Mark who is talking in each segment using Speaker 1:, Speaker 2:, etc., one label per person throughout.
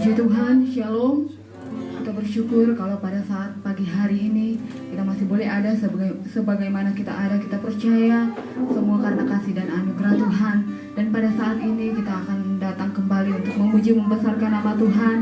Speaker 1: Puji Tuhan, Shalom. Kita bersyukur kalau pada saat pagi hari ini kita masih boleh ada sebagaimana kita ada. Kita percaya semua karena kasih dan anugerah Tuhan. Dan pada saat ini kita akan datang kembali untuk memuji membesarkan nama Tuhan.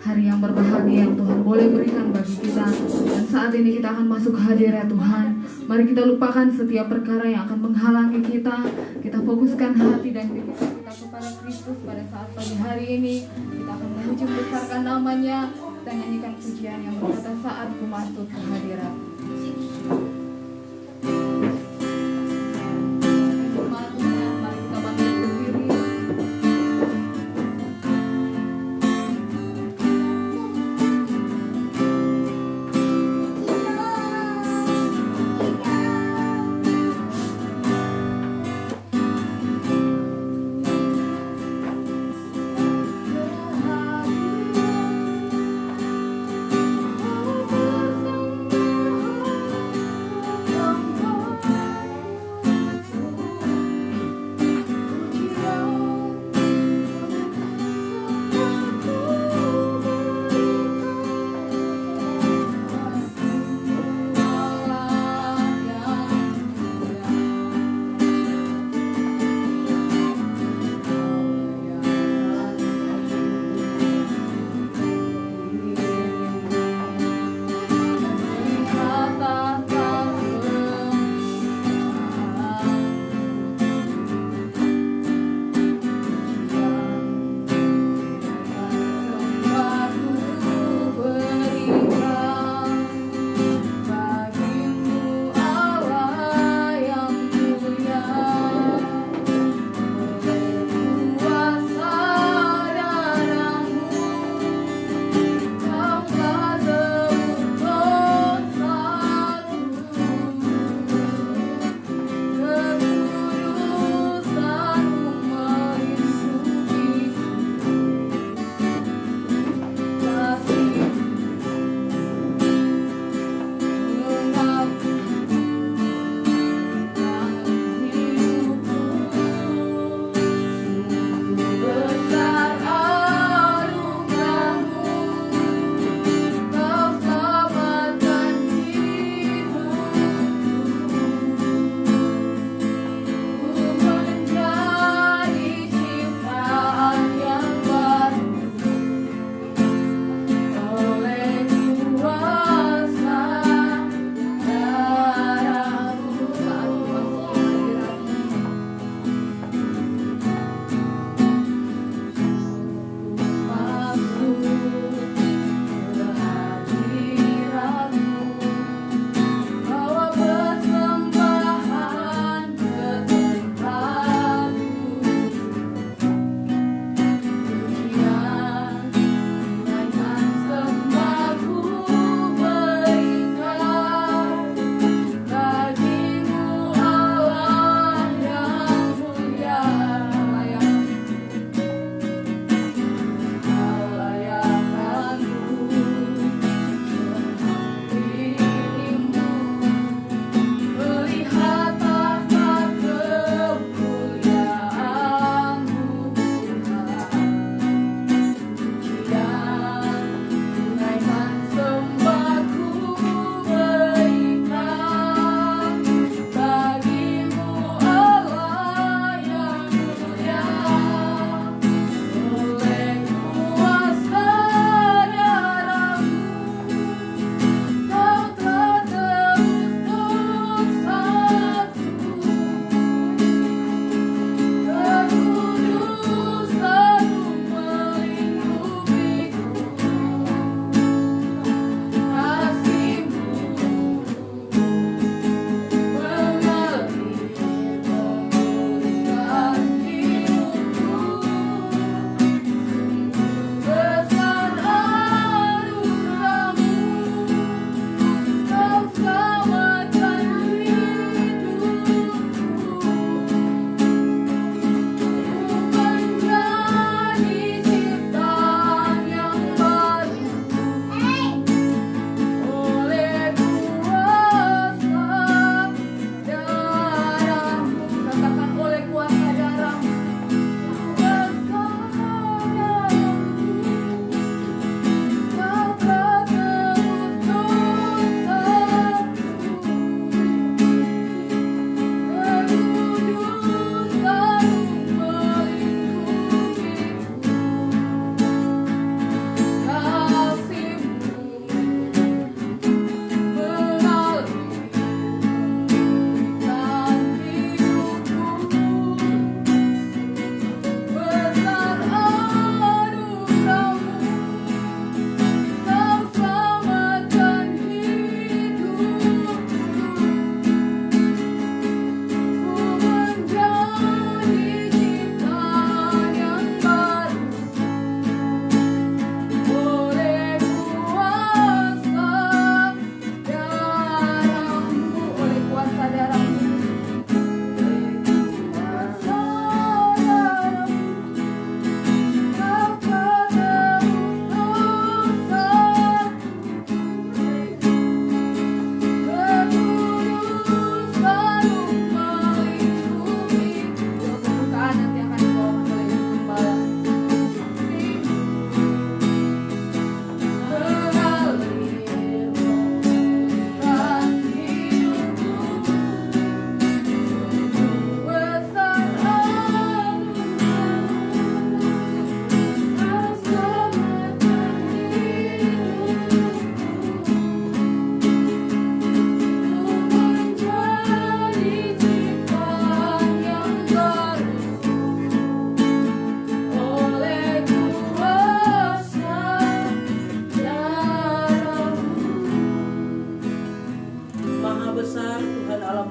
Speaker 1: Hari yang berbahagia yang Tuhan boleh berikan bagi kita. Dan saat ini kita akan masuk hadirat Tuhan. Mari kita lupakan setiap perkara yang akan menghalangi kita. Kita fokuskan hati dan pikiran kita kepada Kristus pada saat pagi hari ini. Kita akan memuji membesarkan namanya. Kita nyanyikan pujian yang berkata saat ku masuk ke hadirat. Mari kita bangkit berdiri.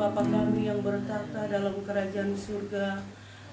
Speaker 2: Bapa kami yang bertata dalam kerajaan surga,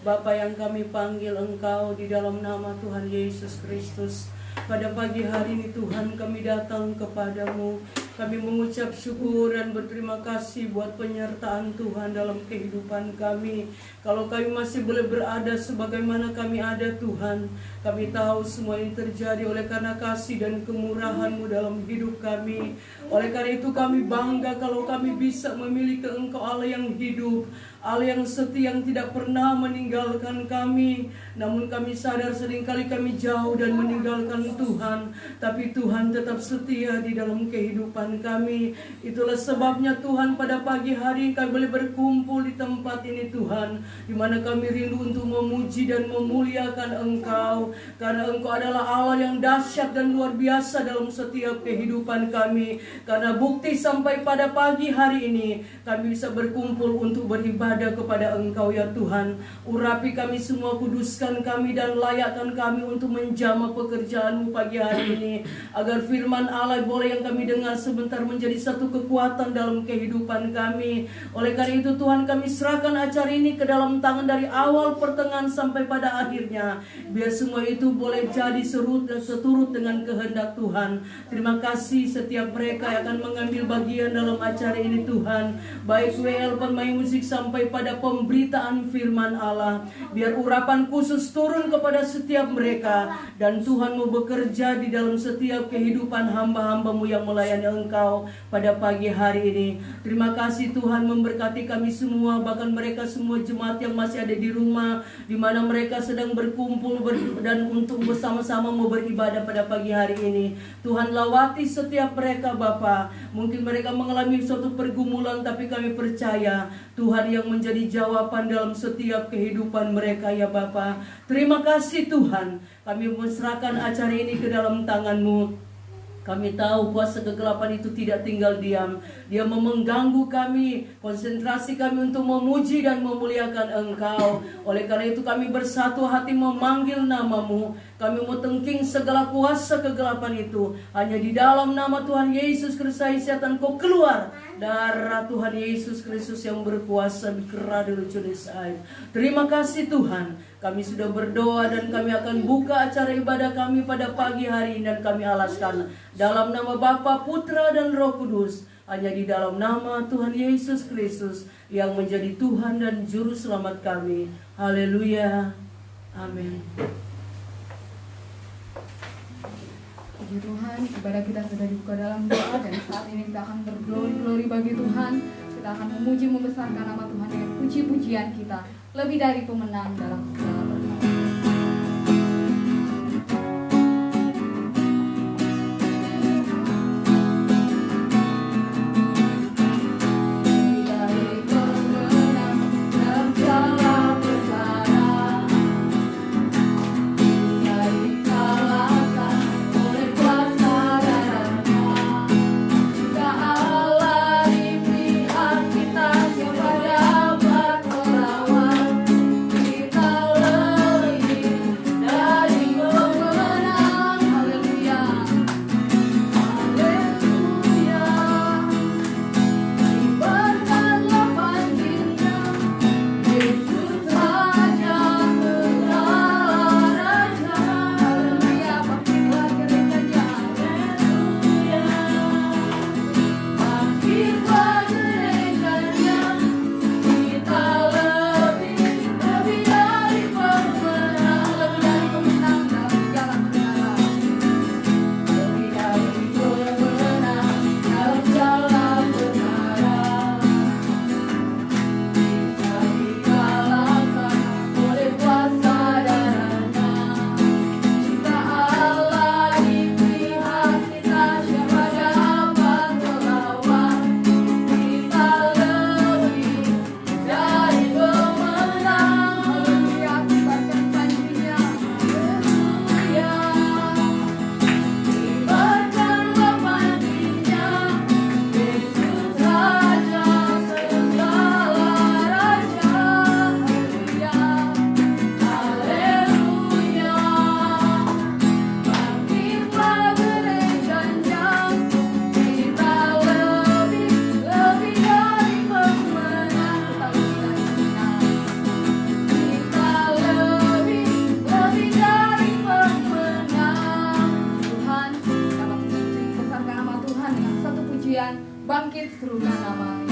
Speaker 2: Bapa yang kami panggil Engkau di dalam nama Tuhan Yesus Kristus. Pada pagi hari ini Tuhan kami datang kepadamu. Kami mengucap syukur dan berterima kasih buat penyertaan Tuhan dalam kehidupan kami. Kalau kami masih boleh berada sebagaimana kami ada Tuhan, kami tahu semua ini terjadi oleh karena kasih dan kemurahan-Mu dalam hidup kami. Oleh karena itu kami bangga kalau kami bisa memiliki Engkau Allah yang hidup, Allah yang setia, yang tidak pernah meninggalkan kami. Namun kami sadar seringkali kami jauh dan meninggalkan Tuhan, tapi Tuhan tetap setia di dalam kehidupan kami. Itulah sebabnya Tuhan pada pagi hari kami boleh berkumpul di tempat ini Tuhan, di mana kami rindu untuk memuji dan memuliakan Engkau, karena Engkau adalah Allah yang dahsyat dan luar biasa dalam setiap kehidupan kami. Karena bukti sampai pada pagi hari ini kami bisa berkumpul untuk beribadah kepada Engkau ya Tuhan. Urapi kami semua, kuduskan kami dan layakkan kami untuk menjamah pekerjaan-Mu pagi hari ini, agar firman Allah boleh yang kami dengar sebentar menjadi satu kekuatan dalam kehidupan kami. Oleh karena itu Tuhan, kami serahkan acara ini ke dalam tangan dari awal pertengahan sampai pada akhirnya. Biar semua itu boleh jadi seturut dengan kehendak Tuhan. Terima kasih setiap mereka yang akan mengambil bagian dalam acara ini Tuhan, baik WL pemain musik sampai pada pemberitaan firman Allah. Biar urapan khusus turun kepada setiap mereka, dan Tuhan mau bekerja di dalam setiap kehidupan hamba-hamba-Mu yang melayani Engkau pada pagi hari ini. Terima kasih Tuhan, memberkati kami semua, bahkan mereka semua jemaat yang masih ada di rumah, di mana mereka sedang berkumpul dan untuk bersama-sama mau beribadah pada pagi hari ini. Tuhan, lawati setiap mereka Bapa. Mungkin mereka mengalami suatu pergumulan, tapi kami percaya Tuhan yang menjadi jawaban dalam setiap kehidupan mereka ya Bapa. Terima kasih Tuhan, kami menserahkan acara ini ke dalam tangan-Mu. Kami tahu kuasa kegelapan itu tidak tinggal diam. Dia mengganggu kami, konsentrasi kami untuk memuji dan memuliakan Engkau. Oleh karena itu kami bersatu hati memanggil nama-Mu. Kami mau tengking segala kuasa kegelapan itu. Hanya di dalam nama Tuhan Yesus Kristus, setan kau keluar. Darah Tuhan Yesus Kristus yang berkuasa bicara di Junisai. Terima kasih Tuhan. Kami sudah berdoa dan kami akan buka acara ibadah kami pada pagi hari ini, dan kami alaskan dalam nama Bapa, Putra dan Roh Kudus. Hanya di dalam nama Tuhan Yesus Kristus yang menjadi Tuhan dan Juru Selamat kami. Haleluya. Amin.
Speaker 1: Puji Tuhan, ibadah kita sudah dibuka dalam doa, dan saat ini kita akan berglori-glori bagi Tuhan. Kita akan memuji membesarkan nama Tuhan dengan puji-pujian kita, lebih dari pemenang dalam segala perkara.
Speaker 3: Kita
Speaker 1: pujian, bangkit serukan nama.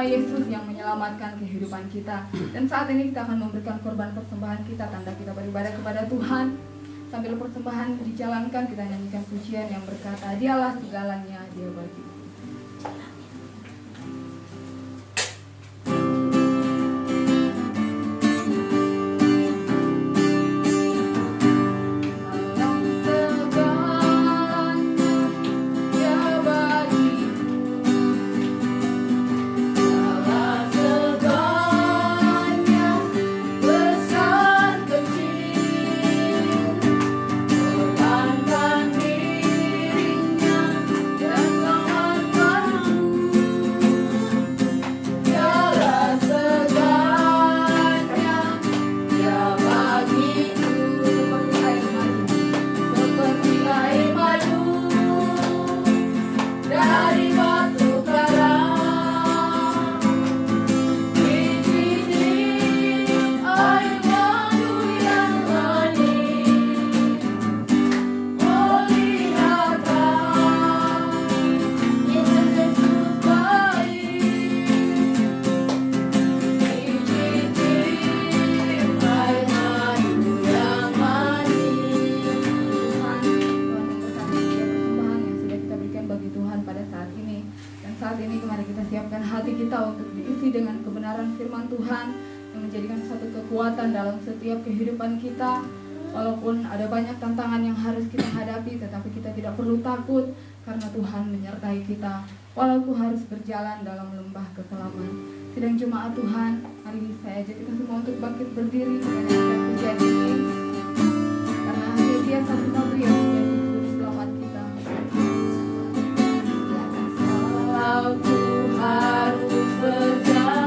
Speaker 1: Yesus yang menyelamatkan kehidupan kita. Dan saat ini kita akan memberikan korban persembahan kita, tanda kita beribadah kepada Tuhan. Sambil persembahan dijalankan, kita nyanyikan pujian yang berkata, Dialah segalanya, Dia bagi. Dalam setiap kehidupan kita, walaupun ada banyak tantangan yang harus kita hadapi, tetapi kita tidak perlu takut karena Tuhan menyertai kita. Walaupun harus berjalan dalam lembah kekelaman, sedang jemaat Tuhan, mari saya ajak kita semua untuk bangkit berdiri menyanyikan pujian ini, karena hanya Dia satu-satu yang menjadi juru selamat kita. Aku harus berjalan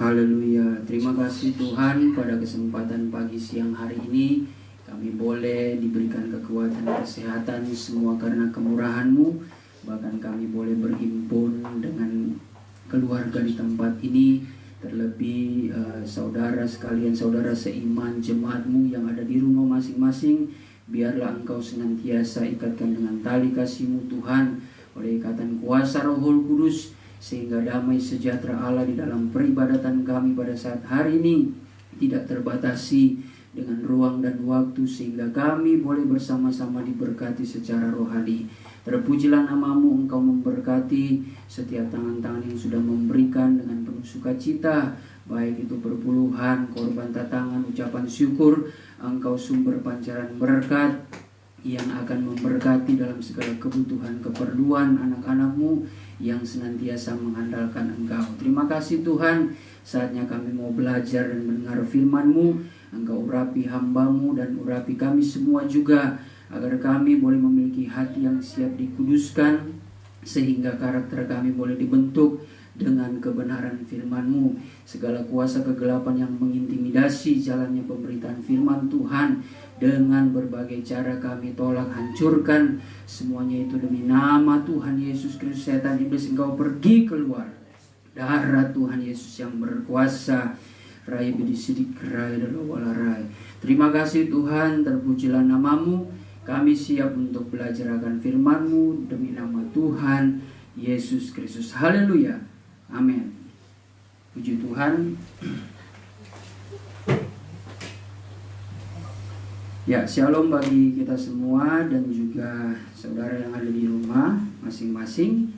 Speaker 3: Haleluya. Terima kasih Tuhan, pada kesempatan pagi siang hari ini kami boleh diberikan kekuatan kesehatan semua karena kemurahan-Mu. Bahkan kami boleh berhimpun dengan keluarga di tempat ini. Terlebih saudara sekalian, saudara seiman jemaat-Mu yang ada di rumah masing-masing. Biarlah Engkau senantiasa ikatkan dengan tali kasih-Mu Tuhan, oleh ikatan kuasa Roh Kudus, sehingga damai sejahtera Allah di dalam peribadatan kami pada saat hari ini tidak terbatasi dengan ruang dan waktu, sehingga kami boleh bersama-sama diberkati secara rohani. Terpujilah nama-Mu, Engkau memberkati setiap tangan-tangan yang sudah memberikan dengan penuh sukacita, baik itu perpuluhan, korban tatangan, ucapan syukur. Engkau sumber pancaran berkat yang akan memberkati dalam segala kebutuhan keperluan anak-anak-Mu yang senantiasa mengandalkan Engkau. Terima kasih Tuhan, saatnya kami mau belajar dan mendengar firman-Mu. Engkau urapi hamba-Mu dan urapi kami semua juga, agar kami boleh memiliki hati yang siap dikuduskan, sehingga karakter kami boleh dibentuk dengan kebenaran firman-Mu. Segala kuasa kegelapan yang mengintimidasi jalannya pemberitaan firman Tuhan, dengan berbagai cara kami tolak, hancurkan semuanya itu demi nama Tuhan Yesus Kristus. Setan iblis, engkau pergi keluar. Darah Tuhan Yesus yang berkuasa. Rai bidisidik rai dalawala rai. Terima kasih Tuhan, terpujilah nama-Mu. Kami siap untuk belajar akan firman-Mu demi nama Tuhan Yesus Kristus. Haleluya. Amin. Puji Tuhan. Ya, shalom bagi kita semua dan juga saudara yang ada di rumah masing-masing.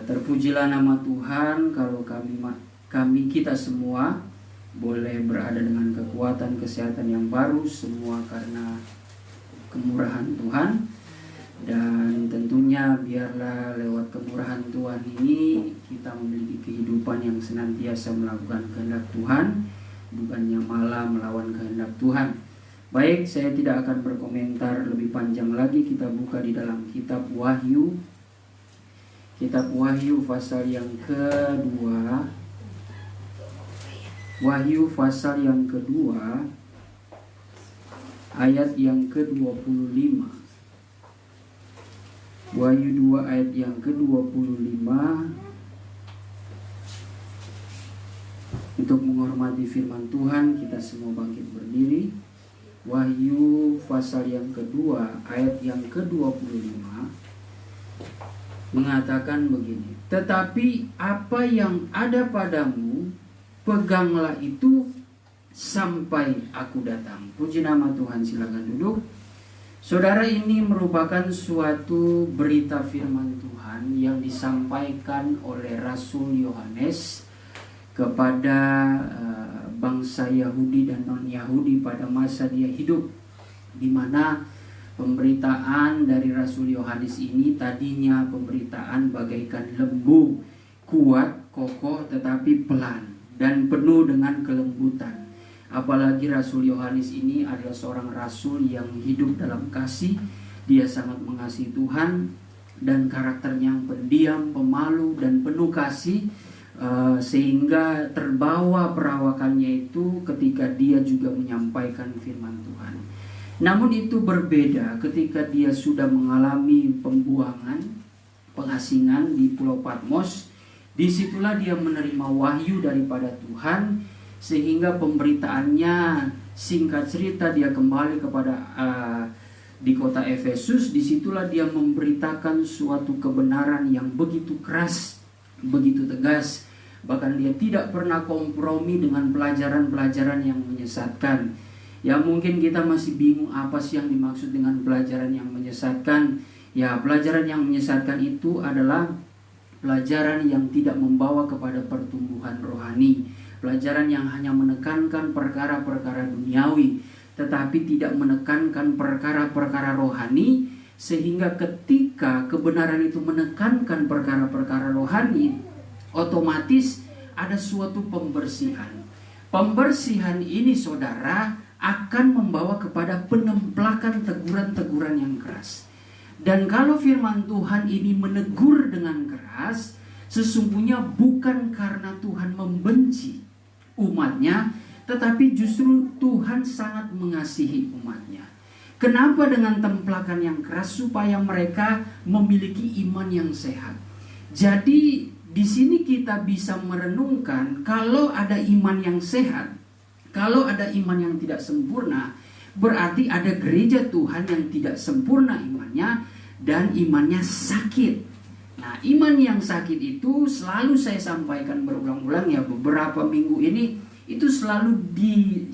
Speaker 3: Terpujilah nama Tuhan kalau kita semua boleh berada dengan kekuatan kesehatan yang baru, semua karena kemurahan Tuhan. Dan tentunya biarlah lewat kemurahan Tuhan ini kita memiliki kehidupan yang senantiasa melakukan kehendak Tuhan, bukannya malah melawan kehendak Tuhan. Baik, saya tidak akan berkomentar lebih panjang lagi. Kita buka di dalam kitab Wahyu. Kitab Wahyu pasal yang kedua. Wahyu pasal yang kedua, ayat yang ke-25. Wahyu 2 ayat yang ke-25. Untuk menghormati firman Tuhan, kita semua bangkit berdiri. Wahyu pasal yang kedua ayat yang ke-25 mengatakan begini: tetapi apa yang ada padamu, peganglah itu sampai aku datang. Puji nama Tuhan, silakan duduk. Saudara, ini merupakan suatu berita firman Tuhan yang disampaikan oleh Rasul Yohanes kepada bangsa Yahudi dan non-Yahudi pada masa dia hidup, di mana pemberitaan dari Rasul Yohanes ini tadinya pemberitaan bagaikan lembu, kuat, kokoh, tetapi pelan dan penuh dengan kelembutan. Apalagi Rasul Yohanes ini adalah seorang rasul yang hidup dalam kasih. Dia sangat mengasihi Tuhan dan karakternya yang pendiam, pemalu dan penuh kasih. Sehingga terbawa perawakannya itu ketika dia juga menyampaikan firman Tuhan. Namun itu berbeda ketika dia sudah mengalami pembuangan, pengasingan di Pulau Patmos. Disitulah dia menerima wahyu daripada Tuhan, sehingga pemberitaannya, singkat cerita, dia kembali kepada di kota Efesus. Disitulah dia memberitakan suatu kebenaran yang begitu keras, begitu tegas. Bahkan dia tidak pernah kompromi dengan pelajaran-pelajaran yang menyesatkan. Ya, mungkin kita masih bingung apa sih yang dimaksud dengan pelajaran yang menyesatkan. Ya, pelajaran yang menyesatkan itu adalah pelajaran yang tidak membawa kepada pertumbuhan rohani. Pelajaran yang hanya menekankan perkara-perkara duniawi, tetapi tidak menekankan perkara-perkara rohani. Sehingga ketika kebenaran itu menekankan perkara-perkara rohani, otomatis ada suatu pembersihan. Pembersihan ini, saudara, akan membawa kepada penemplakan teguran-teguran yang keras. Dan kalau firman Tuhan ini menegur dengan keras, sesungguhnya bukan karena Tuhan membenci umatnya, tetapi justru Tuhan sangat mengasihi umatnya. Kenapa dengan templakan yang keras? Supaya mereka memiliki iman yang sehat. Jadi di sini kita bisa merenungkan, kalau ada iman yang sehat, kalau ada iman yang tidak sempurna, berarti ada gereja Tuhan yang tidak sempurna imannya dan imannya sakit. Nah, iman yang sakit itu selalu saya sampaikan berulang-ulang ya, beberapa minggu ini itu selalu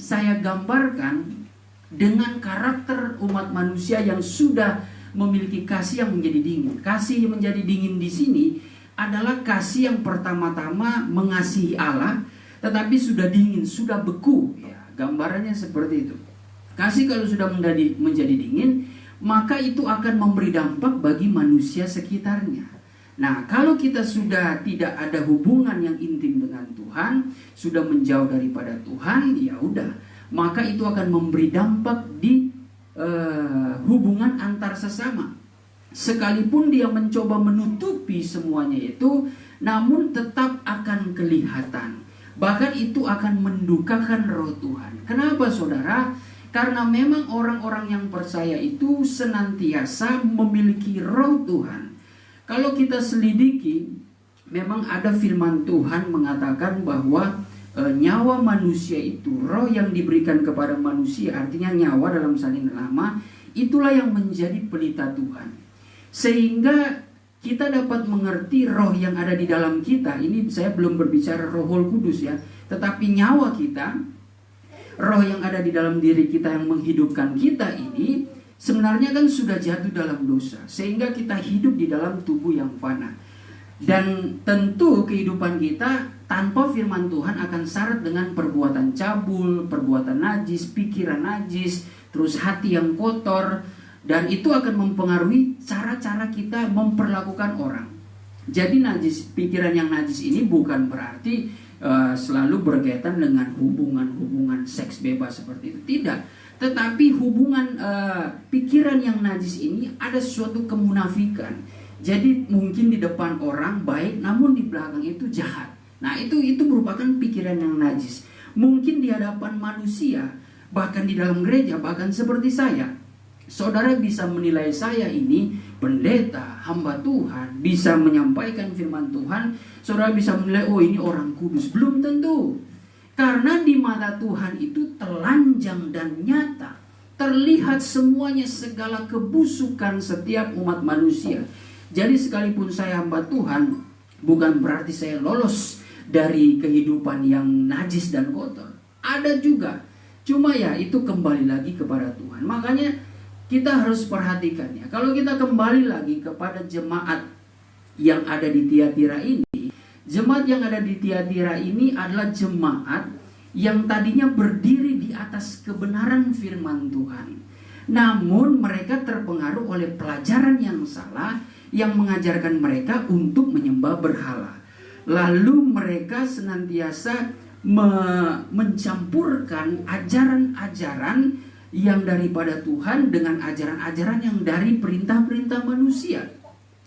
Speaker 3: saya gambarkan dengan karakter umat manusia yang sudah memiliki kasih yang menjadi dingin. Kasih yang menjadi dingin di sini adalah kasih yang pertama-tama mengasihi Allah, tetapi sudah dingin, sudah beku. Ya, gambarannya seperti itu. Kasih kalau sudah menjadi dingin, maka itu akan memberi dampak bagi manusia sekitarnya. Nah, kalau kita sudah tidak ada hubungan yang intim dengan Tuhan, sudah menjauh daripada Tuhan, ya udah, maka itu akan memberi dampak di hubungan antar sesama. Sekalipun dia mencoba menutupi semuanya itu, namun tetap akan kelihatan. Bahkan itu akan mendukakan roh Tuhan. Kenapa, saudara? Karena memang orang-orang yang percaya itu senantiasa memiliki roh Tuhan. Kalau kita selidiki, memang ada firman Tuhan mengatakan bahwa nyawa manusia itu, roh yang diberikan kepada manusia, artinya nyawa dalam Salinan Lama, itulah yang menjadi pelita Tuhan. Sehingga kita dapat mengerti roh yang ada di dalam kita. Ini saya belum berbicara Roh Kudus ya, tetapi nyawa kita, roh yang ada di dalam diri kita yang menghidupkan kita ini sebenarnya kan sudah jatuh dalam dosa, sehingga kita hidup di dalam tubuh yang fana. Dan tentu kehidupan kita tanpa firman Tuhan akan syarat dengan perbuatan cabul, perbuatan najis, pikiran najis, terus hati yang kotor, dan itu akan mempengaruhi cara-cara kita memperlakukan orang. Jadi pikiran yang najis ini bukan berarti selalu berkaitan dengan hubungan seks bebas seperti itu, tidak. Tetapi hubungan pikiran yang najis ini ada suatu kemunafikan. Jadi mungkin di depan orang baik, namun di belakang itu jahat. Nah, itu merupakan pikiran yang najis. Mungkin di hadapan manusia, bahkan di dalam gereja, bahkan seperti saya, saudara bisa menilai saya ini pendeta, hamba Tuhan, bisa menyampaikan firman Tuhan. Saudara bisa menilai, oh ini orang kudus. Belum tentu. Karena di mata Tuhan itu telanjang dan nyata. Terlihat semuanya, segala kebusukan setiap umat manusia. Jadi sekalipun saya hamba Tuhan, bukan berarti saya lolos dari kehidupan yang najis dan kotor. Ada juga. Cuma ya itu kembali lagi kepada Tuhan. Makanya kita harus perhatikan ya. Kalau kita kembali lagi kepada jemaat yang ada di Tiatira ini, jemaat yang ada di Tiatira ini adalah jemaat yang tadinya berdiri di atas kebenaran firman Tuhan. Namun mereka terpengaruh oleh pelajaran yang salah yang mengajarkan mereka untuk menyembah berhala. Lalu mereka senantiasa mencampurkan ajaran-ajaran yang daripada Tuhan dengan ajaran-ajaran yang dari perintah-perintah manusia.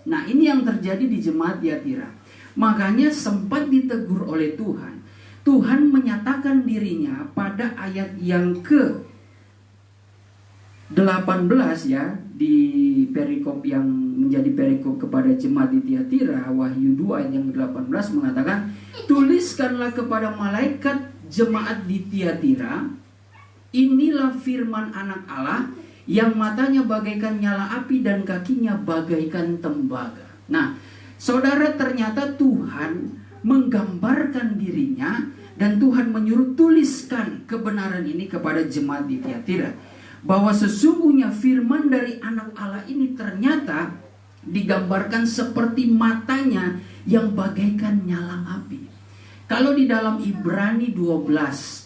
Speaker 3: Nah, ini yang terjadi di jemaat Tiatira. Makanya sempat ditegur oleh Tuhan. Tuhan menyatakan dirinya pada ayat yang ke-18 ya, di perikop yang menjadi perikop kepada jemaat di Tiatira, Wahyu 2 ayat yang ke-18 mengatakan, tuliskanlah kepada malaikat jemaat di Tiatira, inilah firman anak Allah yang matanya bagaikan nyala api dan kakinya bagaikan tembaga. Nah, saudara, ternyata Tuhan menggambarkan dirinya dan Tuhan menyuruh tuliskan kebenaran ini kepada jemaat di Tiatira. Bahwa sesungguhnya firman dari anak Allah ini ternyata digambarkan seperti matanya yang bagaikan nyala api. Kalau di dalam Ibrani 12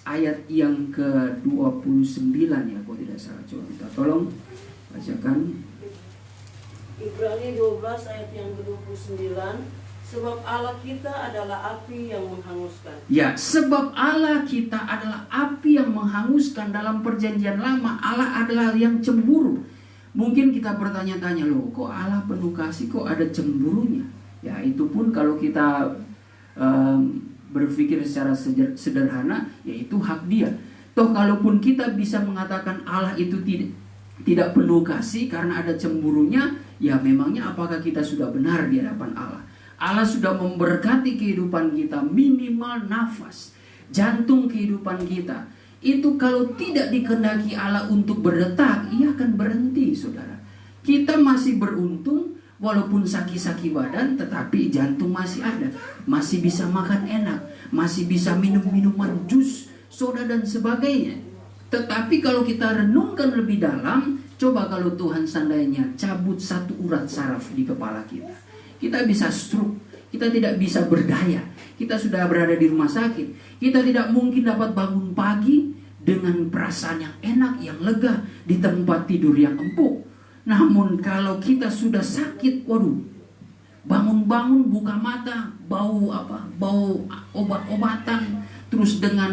Speaker 3: ayat yang ke-29 ya, kalau tidak salah, coba kita tolong bacakan.
Speaker 2: Ibrani 12 ayat yang ke-29, sebab Allah kita adalah api yang menghanguskan.
Speaker 3: Ya, sebab Allah kita adalah api yang menghanguskan. Dalam perjanjian lama Allah adalah yang cemburu. Mungkin kita bertanya-tanya, loh kok Allah penuh kasih kok ada cemburunya? Ya itu pun kalau kita berpikir secara sederhana, yaitu hak dia. Toh kalaupun kita bisa mengatakan Allah itu tidak penuh kasih karena ada cemburunya, ya memangnya apakah kita sudah benar di hadapan Allah? Allah sudah memberkati kehidupan kita, minimal nafas, jantung kehidupan kita. Itu kalau tidak dikehendaki Allah untuk berdetak, ia akan berhenti, saudara. Kita masih beruntung, walaupun sakit-sakit badan, tetapi jantung masih ada. Masih bisa makan enak, masih bisa minum minuman jus, soda dan sebagainya. Tetapi kalau kita renungkan lebih dalam, coba kalau Tuhan seandainya cabut satu urat saraf di kepala kita, kita bisa stroke, kita tidak bisa berdaya, kita sudah berada di rumah sakit, kita tidak mungkin dapat bangun pagi dengan perasaan yang enak, yang lega di tempat tidur yang empuk. Namun kalau kita sudah sakit, waduh, bangun-bangun buka mata, bau obat-obatan, terus dengan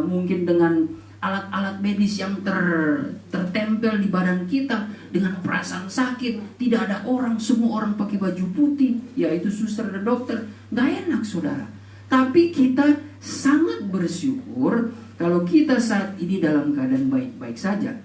Speaker 3: mungkin dengan alat-alat medis yang tertempel di badan kita, dengan perasaan sakit, tidak ada orang, semua orang pakai baju putih, yaitu suster dan dokter, gak enak, saudara. Tapi kita sangat bersyukur kalau kita saat ini dalam keadaan baik-baik saja.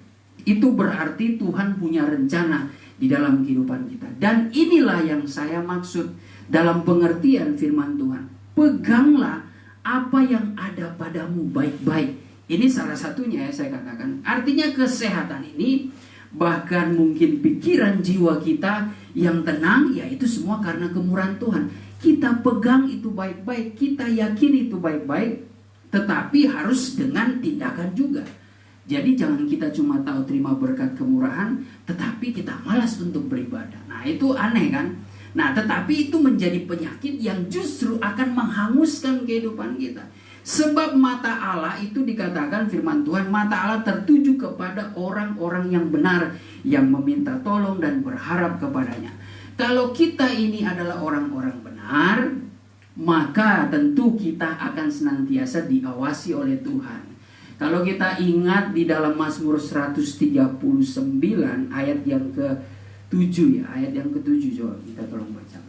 Speaker 3: Itu berarti Tuhan punya rencana di dalam kehidupan kita. Dan inilah yang saya maksud dalam pengertian firman Tuhan. Peganglah apa yang ada padamu baik-baik. Ini salah satunya ya saya katakan. Artinya kesehatan ini, bahkan mungkin pikiran jiwa kita yang tenang, ya itu semua karena kemurahan Tuhan. Kita pegang itu baik-baik, kita yakin itu baik-baik, tetapi harus dengan tindakan juga. Jadi jangan kita cuma tahu terima berkat kemurahan, tetapi kita malas untuk beribadah. Nah itu aneh kan? Nah tetapi itu menjadi penyakit yang justru akan menghanguskan kehidupan kita. Sebab mata Allah itu dikatakan firman Tuhan, mata Allah tertuju kepada orang-orang yang benar, yang meminta tolong dan berharap kepadanya. Kalau kita ini adalah orang-orang benar, maka tentu kita akan senantiasa diawasi oleh Tuhan. Kalau kita ingat di dalam Mazmur 139 ayat yang ke-7 ya, ayat yang ke-7 coba kita tolong bacakan.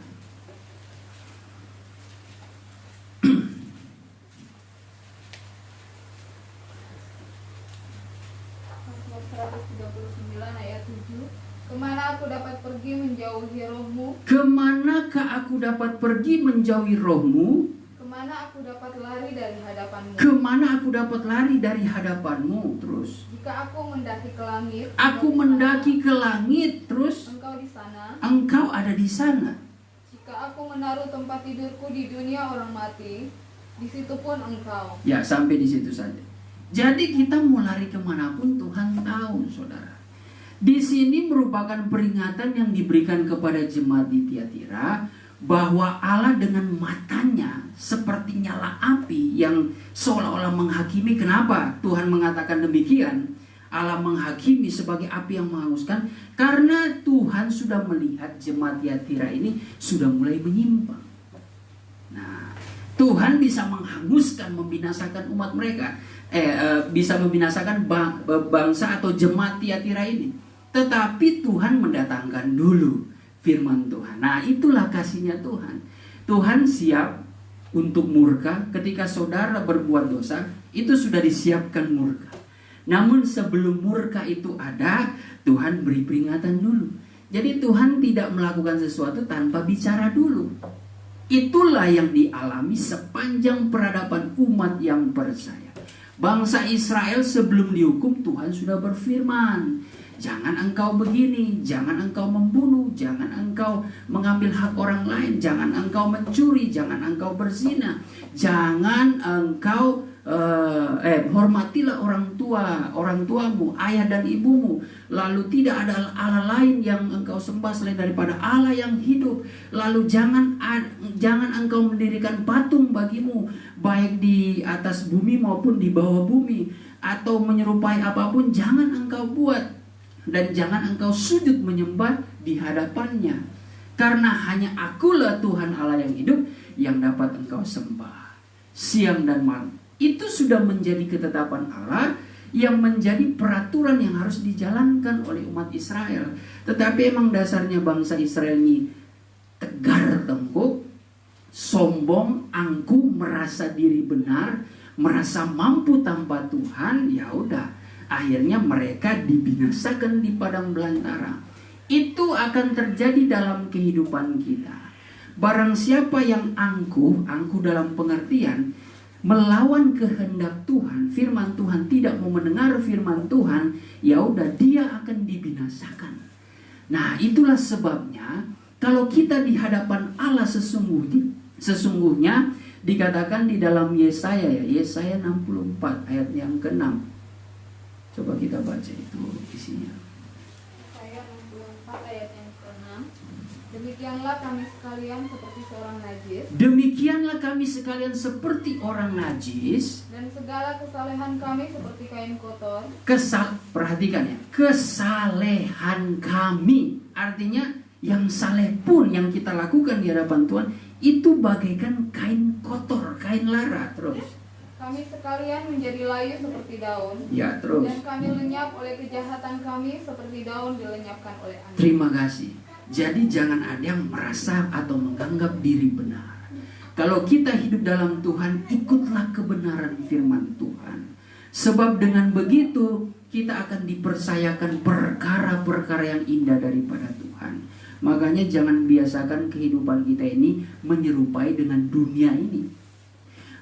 Speaker 4: Mazmur 139 ayat 7. Kemana aku dapat pergi menjauhi rohmu?
Speaker 3: Kemanakah aku dapat pergi menjauhi rohmu?
Speaker 4: Kemana aku dapat lari dari hadapanmu?
Speaker 3: Kemana aku dapat lari dari hadapanmu? Terus
Speaker 4: Jika aku mendaki ke langit,
Speaker 3: aku mendaki ke langit, terus
Speaker 4: engkau di sana.
Speaker 3: engkau ada di sana.
Speaker 4: Jika aku menaruh tempat tidurku di dunia orang mati, di situ pun engkau.
Speaker 3: Ya sampai di situ saja. Jadi kita mau lari kemanapun Tuhan tahu, saudara. Di sini merupakan peringatan yang diberikan kepada jemaat di Tiatira, bahwa Allah dengan matanya seperti nyala api yang seolah-olah menghakimi. Kenapa Tuhan mengatakan demikian? Allah menghakimi sebagai api yang menghanguskan karena Tuhan sudah melihat jemaat Tiatira ini sudah mulai menyimpang. Nah, Tuhan bisa menghanguskan, membinasakan umat mereka, bisa membinasakan bangsa atau jemaat Tiatira ini. Tetapi Tuhan mendatangkan dulu firman Tuhan. Nah itulah kasihnya Tuhan. Tuhan siap untuk murka ketika saudara berbuat dosa, itu sudah disiapkan murka. Namun sebelum murka itu ada, Tuhan beri peringatan dulu. Jadi Tuhan tidak melakukan sesuatu tanpa bicara dulu. Itulah yang dialami sepanjang peradaban umat yang percaya. Bangsa Israel sebelum dihukum, Tuhan sudah berfirman, jangan engkau begini, jangan engkau membunuh, jangan engkau mengambil hak orang lain, jangan engkau mencuri, jangan engkau berzina, jangan engkau hormatilah orang tuamu, ayah dan ibumu. Lalu tidak ada Allah lain yang engkau sembah selain daripada Allah yang hidup. Lalu jangan engkau mendirikan patung bagimu, baik di atas bumi maupun di bawah bumi, atau menyerupai apapun jangan engkau buat. Dan jangan engkau sujud menyembah di hadapannya. Karena hanya akulah Tuhan Allah yang hidup yang dapat engkau sembah siang dan malam. Itu sudah menjadi ketetapan Allah yang menjadi peraturan yang harus dijalankan oleh umat Israel. Tetapi emang dasarnya bangsa Israel ini tegar tengkuk, sombong, angkuh, merasa diri benar, merasa mampu tanpa Tuhan, ya udah, akhirnya mereka dibinasakan di padang belantara. Itu akan terjadi dalam kehidupan kita. Barang siapa yang angkuh dalam pengertian melawan kehendak Tuhan, firman Tuhan, tidak mau mendengar firman Tuhan, ya udah, dia akan dibinasakan. Nah, itulah sebabnya kalau kita di hadapan Allah sesungguhnya dikatakan di dalam Yesaya 64 ayat yang ke-6. Coba kita baca itu isinya.
Speaker 4: Yesaya 64 ayat yang ke-6. Demikianlah kami sekalian seperti seorang najis.
Speaker 3: Demikianlah kami sekalian seperti orang najis.
Speaker 4: Dan segala kesalehan kami seperti kain kotor.
Speaker 3: Perhatikan ya, kesalehan kami. Artinya yang saleh pun yang kita lakukan di hadapan Tuhan itu bagaikan kain kotor, kain lara. Terus
Speaker 4: Kami sekalian menjadi layu seperti daun.
Speaker 3: ya, terus
Speaker 4: Dan kami lenyap oleh kejahatan kami seperti daun dilenyapkan oleh angin.
Speaker 3: terima kasih. Jadi jangan ada yang merasa atau menganggap diri benar. Kalau kita hidup dalam Tuhan, ikutlah kebenaran firman Tuhan. Sebab dengan begitu kita akan dipercayakan perkara-perkara yang indah daripada Tuhan. Makanya jangan biasakan kehidupan kita ini menyerupai dengan dunia ini.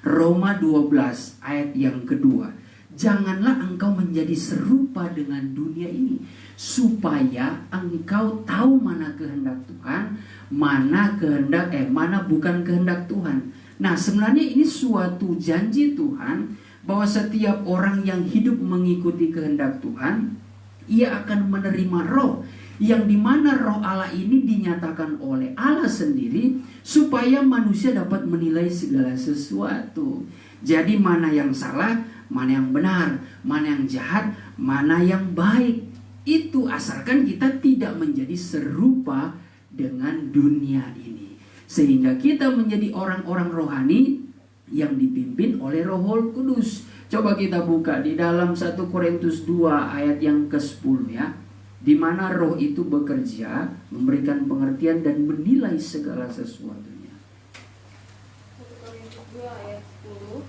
Speaker 3: Roma 12 ayat yang kedua. Janganlah engkau menjadi serupa dengan dunia ini, supaya engkau tahu mana kehendak Tuhan, mana bukan kehendak Tuhan. Nah, sebenarnya ini suatu janji Tuhan bahwa setiap orang yang hidup mengikuti kehendak Tuhan, ia akan menerima roh, yang dimana roh Allah ini dinyatakan oleh Allah sendiri supaya manusia dapat menilai segala sesuatu. Jadi mana yang salah, mana yang benar, mana yang jahat, mana yang baik. Itu asalkan kita tidak menjadi serupa dengan dunia ini. Sehingga kita menjadi orang-orang rohani yang dipimpin oleh Roh Kudus. Coba kita buka di dalam 1 Korintus 2 ayat yang ke-10 ya. Di mana roh itu bekerja, memberikan pengertian dan menilai segala sesuatunya.
Speaker 4: 1 Korintus 2 ayat 10.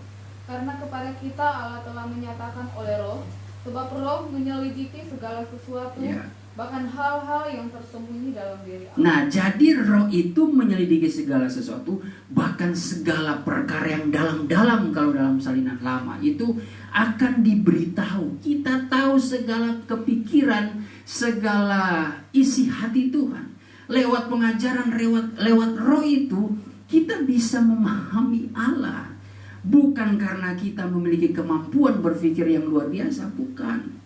Speaker 4: Karena kepada kita Allah telah menyatakan oleh roh, sebab roh menyelidiki segala sesuatu,
Speaker 3: Ya.
Speaker 4: bahkan hal-hal yang tersembunyi dalam diri Allah.
Speaker 3: Nah, jadi roh itu menyelidiki segala sesuatu, bahkan segala perkara yang dalam-dalam. Kalau dalam salinan lama itu akan diberitahu. Kita tahu segala kepikiran, segala isi hati Tuhan. Lewat pengajaran, lewat roh itu kita bisa memahami Allah. Bukan karena kita memiliki kemampuan berpikir yang luar biasa, bukan.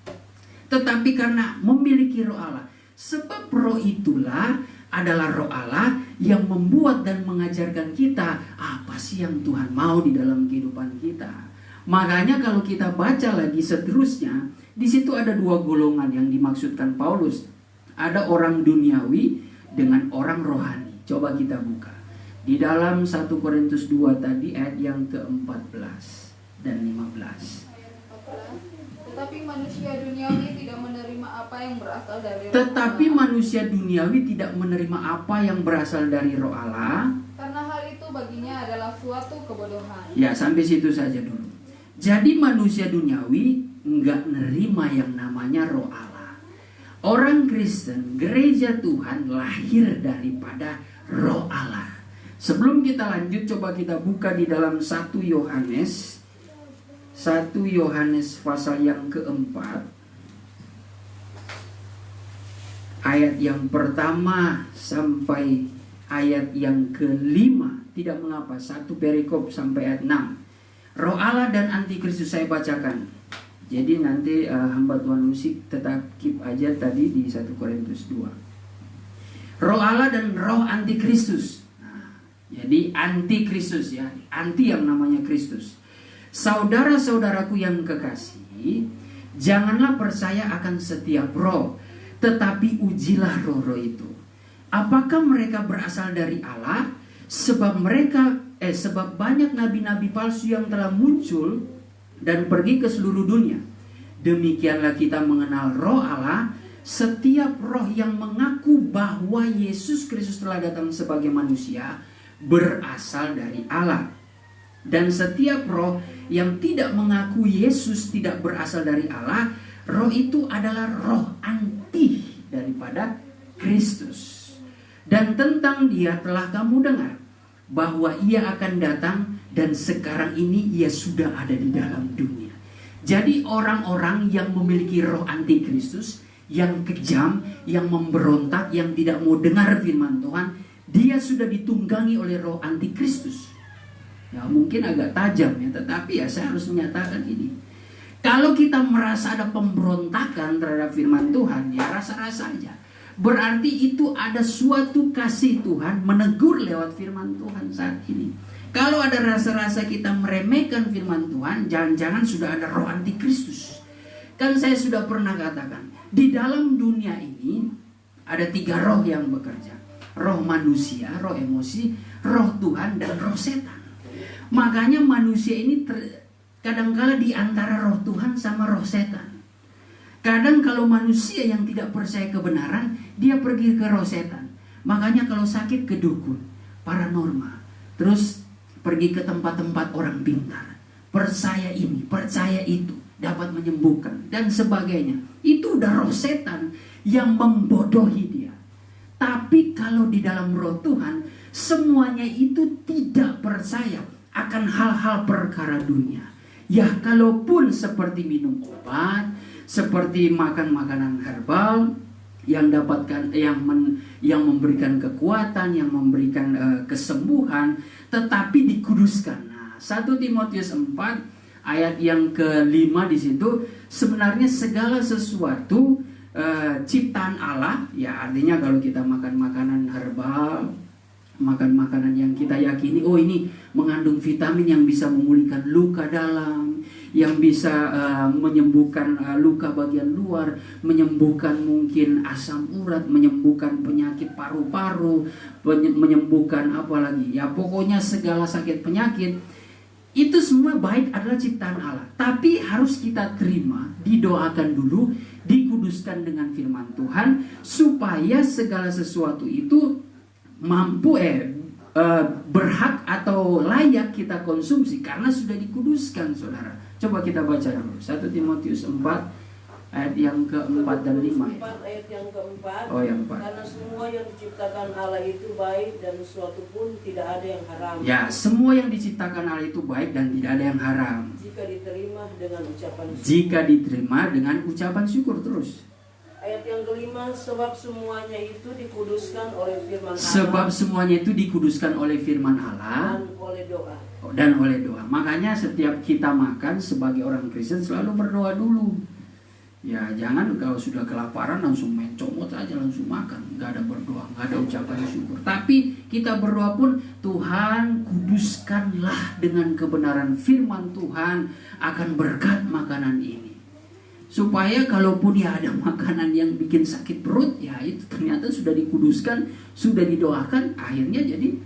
Speaker 3: Tetapi karena memiliki roh Allah. Sebab roh itulah adalah roh Allah yang membuat dan mengajarkan kita apa sih yang Tuhan mau di dalam kehidupan kita. Makanya kalau kita baca lagi seterusnya, di situ ada dua golongan yang dimaksudkan Paulus. Ada orang duniawi dengan orang rohani. Coba kita buka. Di dalam 1 Korintus 2 tadi ayat yang ke-14 dan 15.
Speaker 4: Ayat 14. Tetapi manusia duniawi tidak menerima apa yang berasal dari roh
Speaker 3: Tetapi
Speaker 4: Allah.
Speaker 3: manusia duniawi tidak menerima apa yang berasal dari roh Allah.
Speaker 4: Karena hal itu baginya adalah suatu kebodohan.
Speaker 3: Ya, sampai situ saja dulu. Jadi manusia duniawi enggak nerima yang namanya roh Allah. Orang Kristen, gereja Tuhan lahir daripada roh Allah. Sebelum kita lanjut, coba kita buka di dalam 1 Yohanes. 1 Yohanes pasal yang keempat. Ayat yang pertama sampai ayat yang kelima. Tidak mengapa, 1 perikop sampai ayat 6. Roh Allah dan antikristus saya bacakan. Jadi nanti hamba Tuhan musik tetap keep aja tadi di 1 Korintus 2. Roh Allah dan roh antikristus. Jadi antikristus ya, anti yang namanya Kristus. Saudara-saudaraku yang kekasih, janganlah percaya akan setiap roh, tetapi ujilah roh-roh itu. Apakah mereka berasal dari Allah? Sebab banyak nabi-nabi palsu yang telah muncul dan pergi ke seluruh dunia. Demikianlah kita mengenal roh Allah. setiap roh yang mengaku bahwa Yesus Kristus telah datang sebagai manusia berasal dari Allah. Dan setiap roh yang tidak mengaku Yesus tidak berasal dari Allah, roh itu adalah roh anti daripada Kristus. Dan tentang dia telah kamu dengar bahwa ia akan datang, dan sekarang ini ia sudah ada di dalam dunia. Jadi orang-orang yang memiliki roh anti Kristus, yang kejam, yang memberontak, yang tidak mau dengar firman Tuhan, dia sudah ditunggangi oleh roh anti Kristus. Ya mungkin agak tajam ya, tetapi ya saya harus menyatakan ini. Kalau kita merasa ada pemberontakan terhadap firman Tuhan, ya rasa-rasa aja. Berarti itu ada suatu kasih Tuhan menegur lewat firman Tuhan saat ini. Kalau ada rasa-rasa kita meremehkan firman Tuhan, jangan-jangan sudah ada roh anti Kristus. Kan saya sudah pernah katakan, di dalam dunia ini ada 3 roh yang bekerja. Roh manusia, roh emosi, roh Tuhan, dan roh setan. Makanya manusia ini kadang-kala di antara roh Tuhan sama roh setan. Kadang kalau manusia yang tidak percaya kebenaran, dia pergi ke roh setan. Makanya kalau sakit ke dukun, paranormal, terus pergi ke tempat-tempat orang pintar, percaya ini, percaya itu, dapat menyembuhkan, dan sebagainya. Itu udah roh setan yang membodohi dia. Tapi kalau di dalam roh Tuhan, semuanya itu tidak percaya akan hal-hal perkara dunia. Ya kalaupun seperti minum obat, seperti makan makanan herbal yang yang memberikan kekuatan, yang memberikan kesembuhan, tetapi dikuduskan. Nah, 1 Timotius 4 ayat yang ke-5 di situ, sebenarnya segala sesuatu ciptaan Allah, ya artinya kalau kita makan makanan herbal, makan makanan yang kita yakini, oh ini mengandung vitamin yang bisa memulihkan luka dalam, yang bisa menyembuhkan luka bagian luar, menyembuhkan mungkin asam urat, menyembuhkan penyakit paru-paru, menyembuhkan apa lagi, ya pokoknya segala sakit penyakit. Itu semua baik, adalah ciptaan Allah. Tapi harus kita terima, didoakan dulu, dikuduskan dengan firman Tuhan, supaya segala sesuatu itu mampu berhak atau layak kita konsumsi karena sudah dikuduskan, saudara. Coba kita baca dulu 1 Timotius 4 ayat yang ke-4 dan 5.
Speaker 2: 4 ayat yang ke-4.
Speaker 3: Oh, yang 4.
Speaker 2: Karena semua yang diciptakan Allah itu baik dan sesuatu pun tidak ada yang haram.
Speaker 3: Ya, semua yang diciptakan Allah itu baik dan tidak ada yang haram.
Speaker 2: Jika diterima dengan ucapan syukur.
Speaker 3: Jika diterima dengan ucapan syukur terus.
Speaker 2: Ayat yang kelima, sebab semuanya itu dikuduskan oleh firman Allah.
Speaker 3: Sebab semuanya itu dikuduskan oleh firman Allah
Speaker 2: Dan oleh doa.
Speaker 3: dan oleh doa. Makanya setiap kita makan sebagai orang Kristen selalu berdoa dulu. Ya jangan kalau sudah kelaparan langsung main comot aja langsung makan. Nggak ada berdoa, nggak ada ucapan syukur. Tapi kita berdoa pun, Tuhan kuduskanlah dengan kebenaran firman Tuhan akan berkat makanan ini. Supaya kalaupun ya ada makanan yang bikin sakit perut, ya itu ternyata sudah dikuduskan, sudah didoakan, akhirnya jadi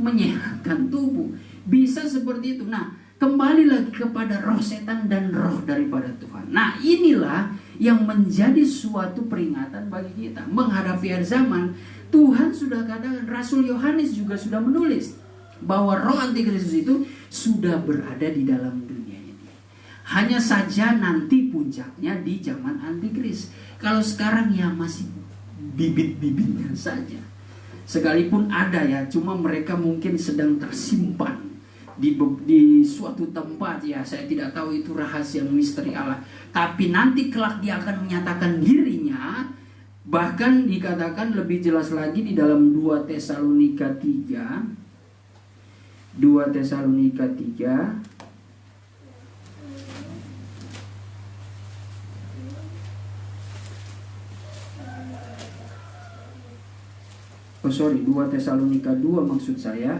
Speaker 3: menyehatkan tubuh. Bisa seperti itu. Nah, kembali lagi kepada roh setan dan roh daripada Tuhan. Nah, inilah yang menjadi suatu peringatan bagi kita. Menghadapi akhir zaman, Tuhan sudah katakan, Rasul Yohanes juga sudah menulis bahwa roh antikristus itu sudah berada di dalam dunia ini. Hanya saja nanti puncaknya di zaman antikris. Kalau sekarang ya masih bibit-bibitnya saja. Sekalipun ada ya, cuma mereka mungkin sedang tersimpan di suatu tempat, ya saya tidak tahu, itu rahasia misteri Allah. Tapi nanti kelak dia akan menyatakan dirinya. Bahkan dikatakan lebih jelas lagi di dalam 2 Tesalonika 3. 2 Tesalonika 3 2 Tesalonika 2 maksud saya.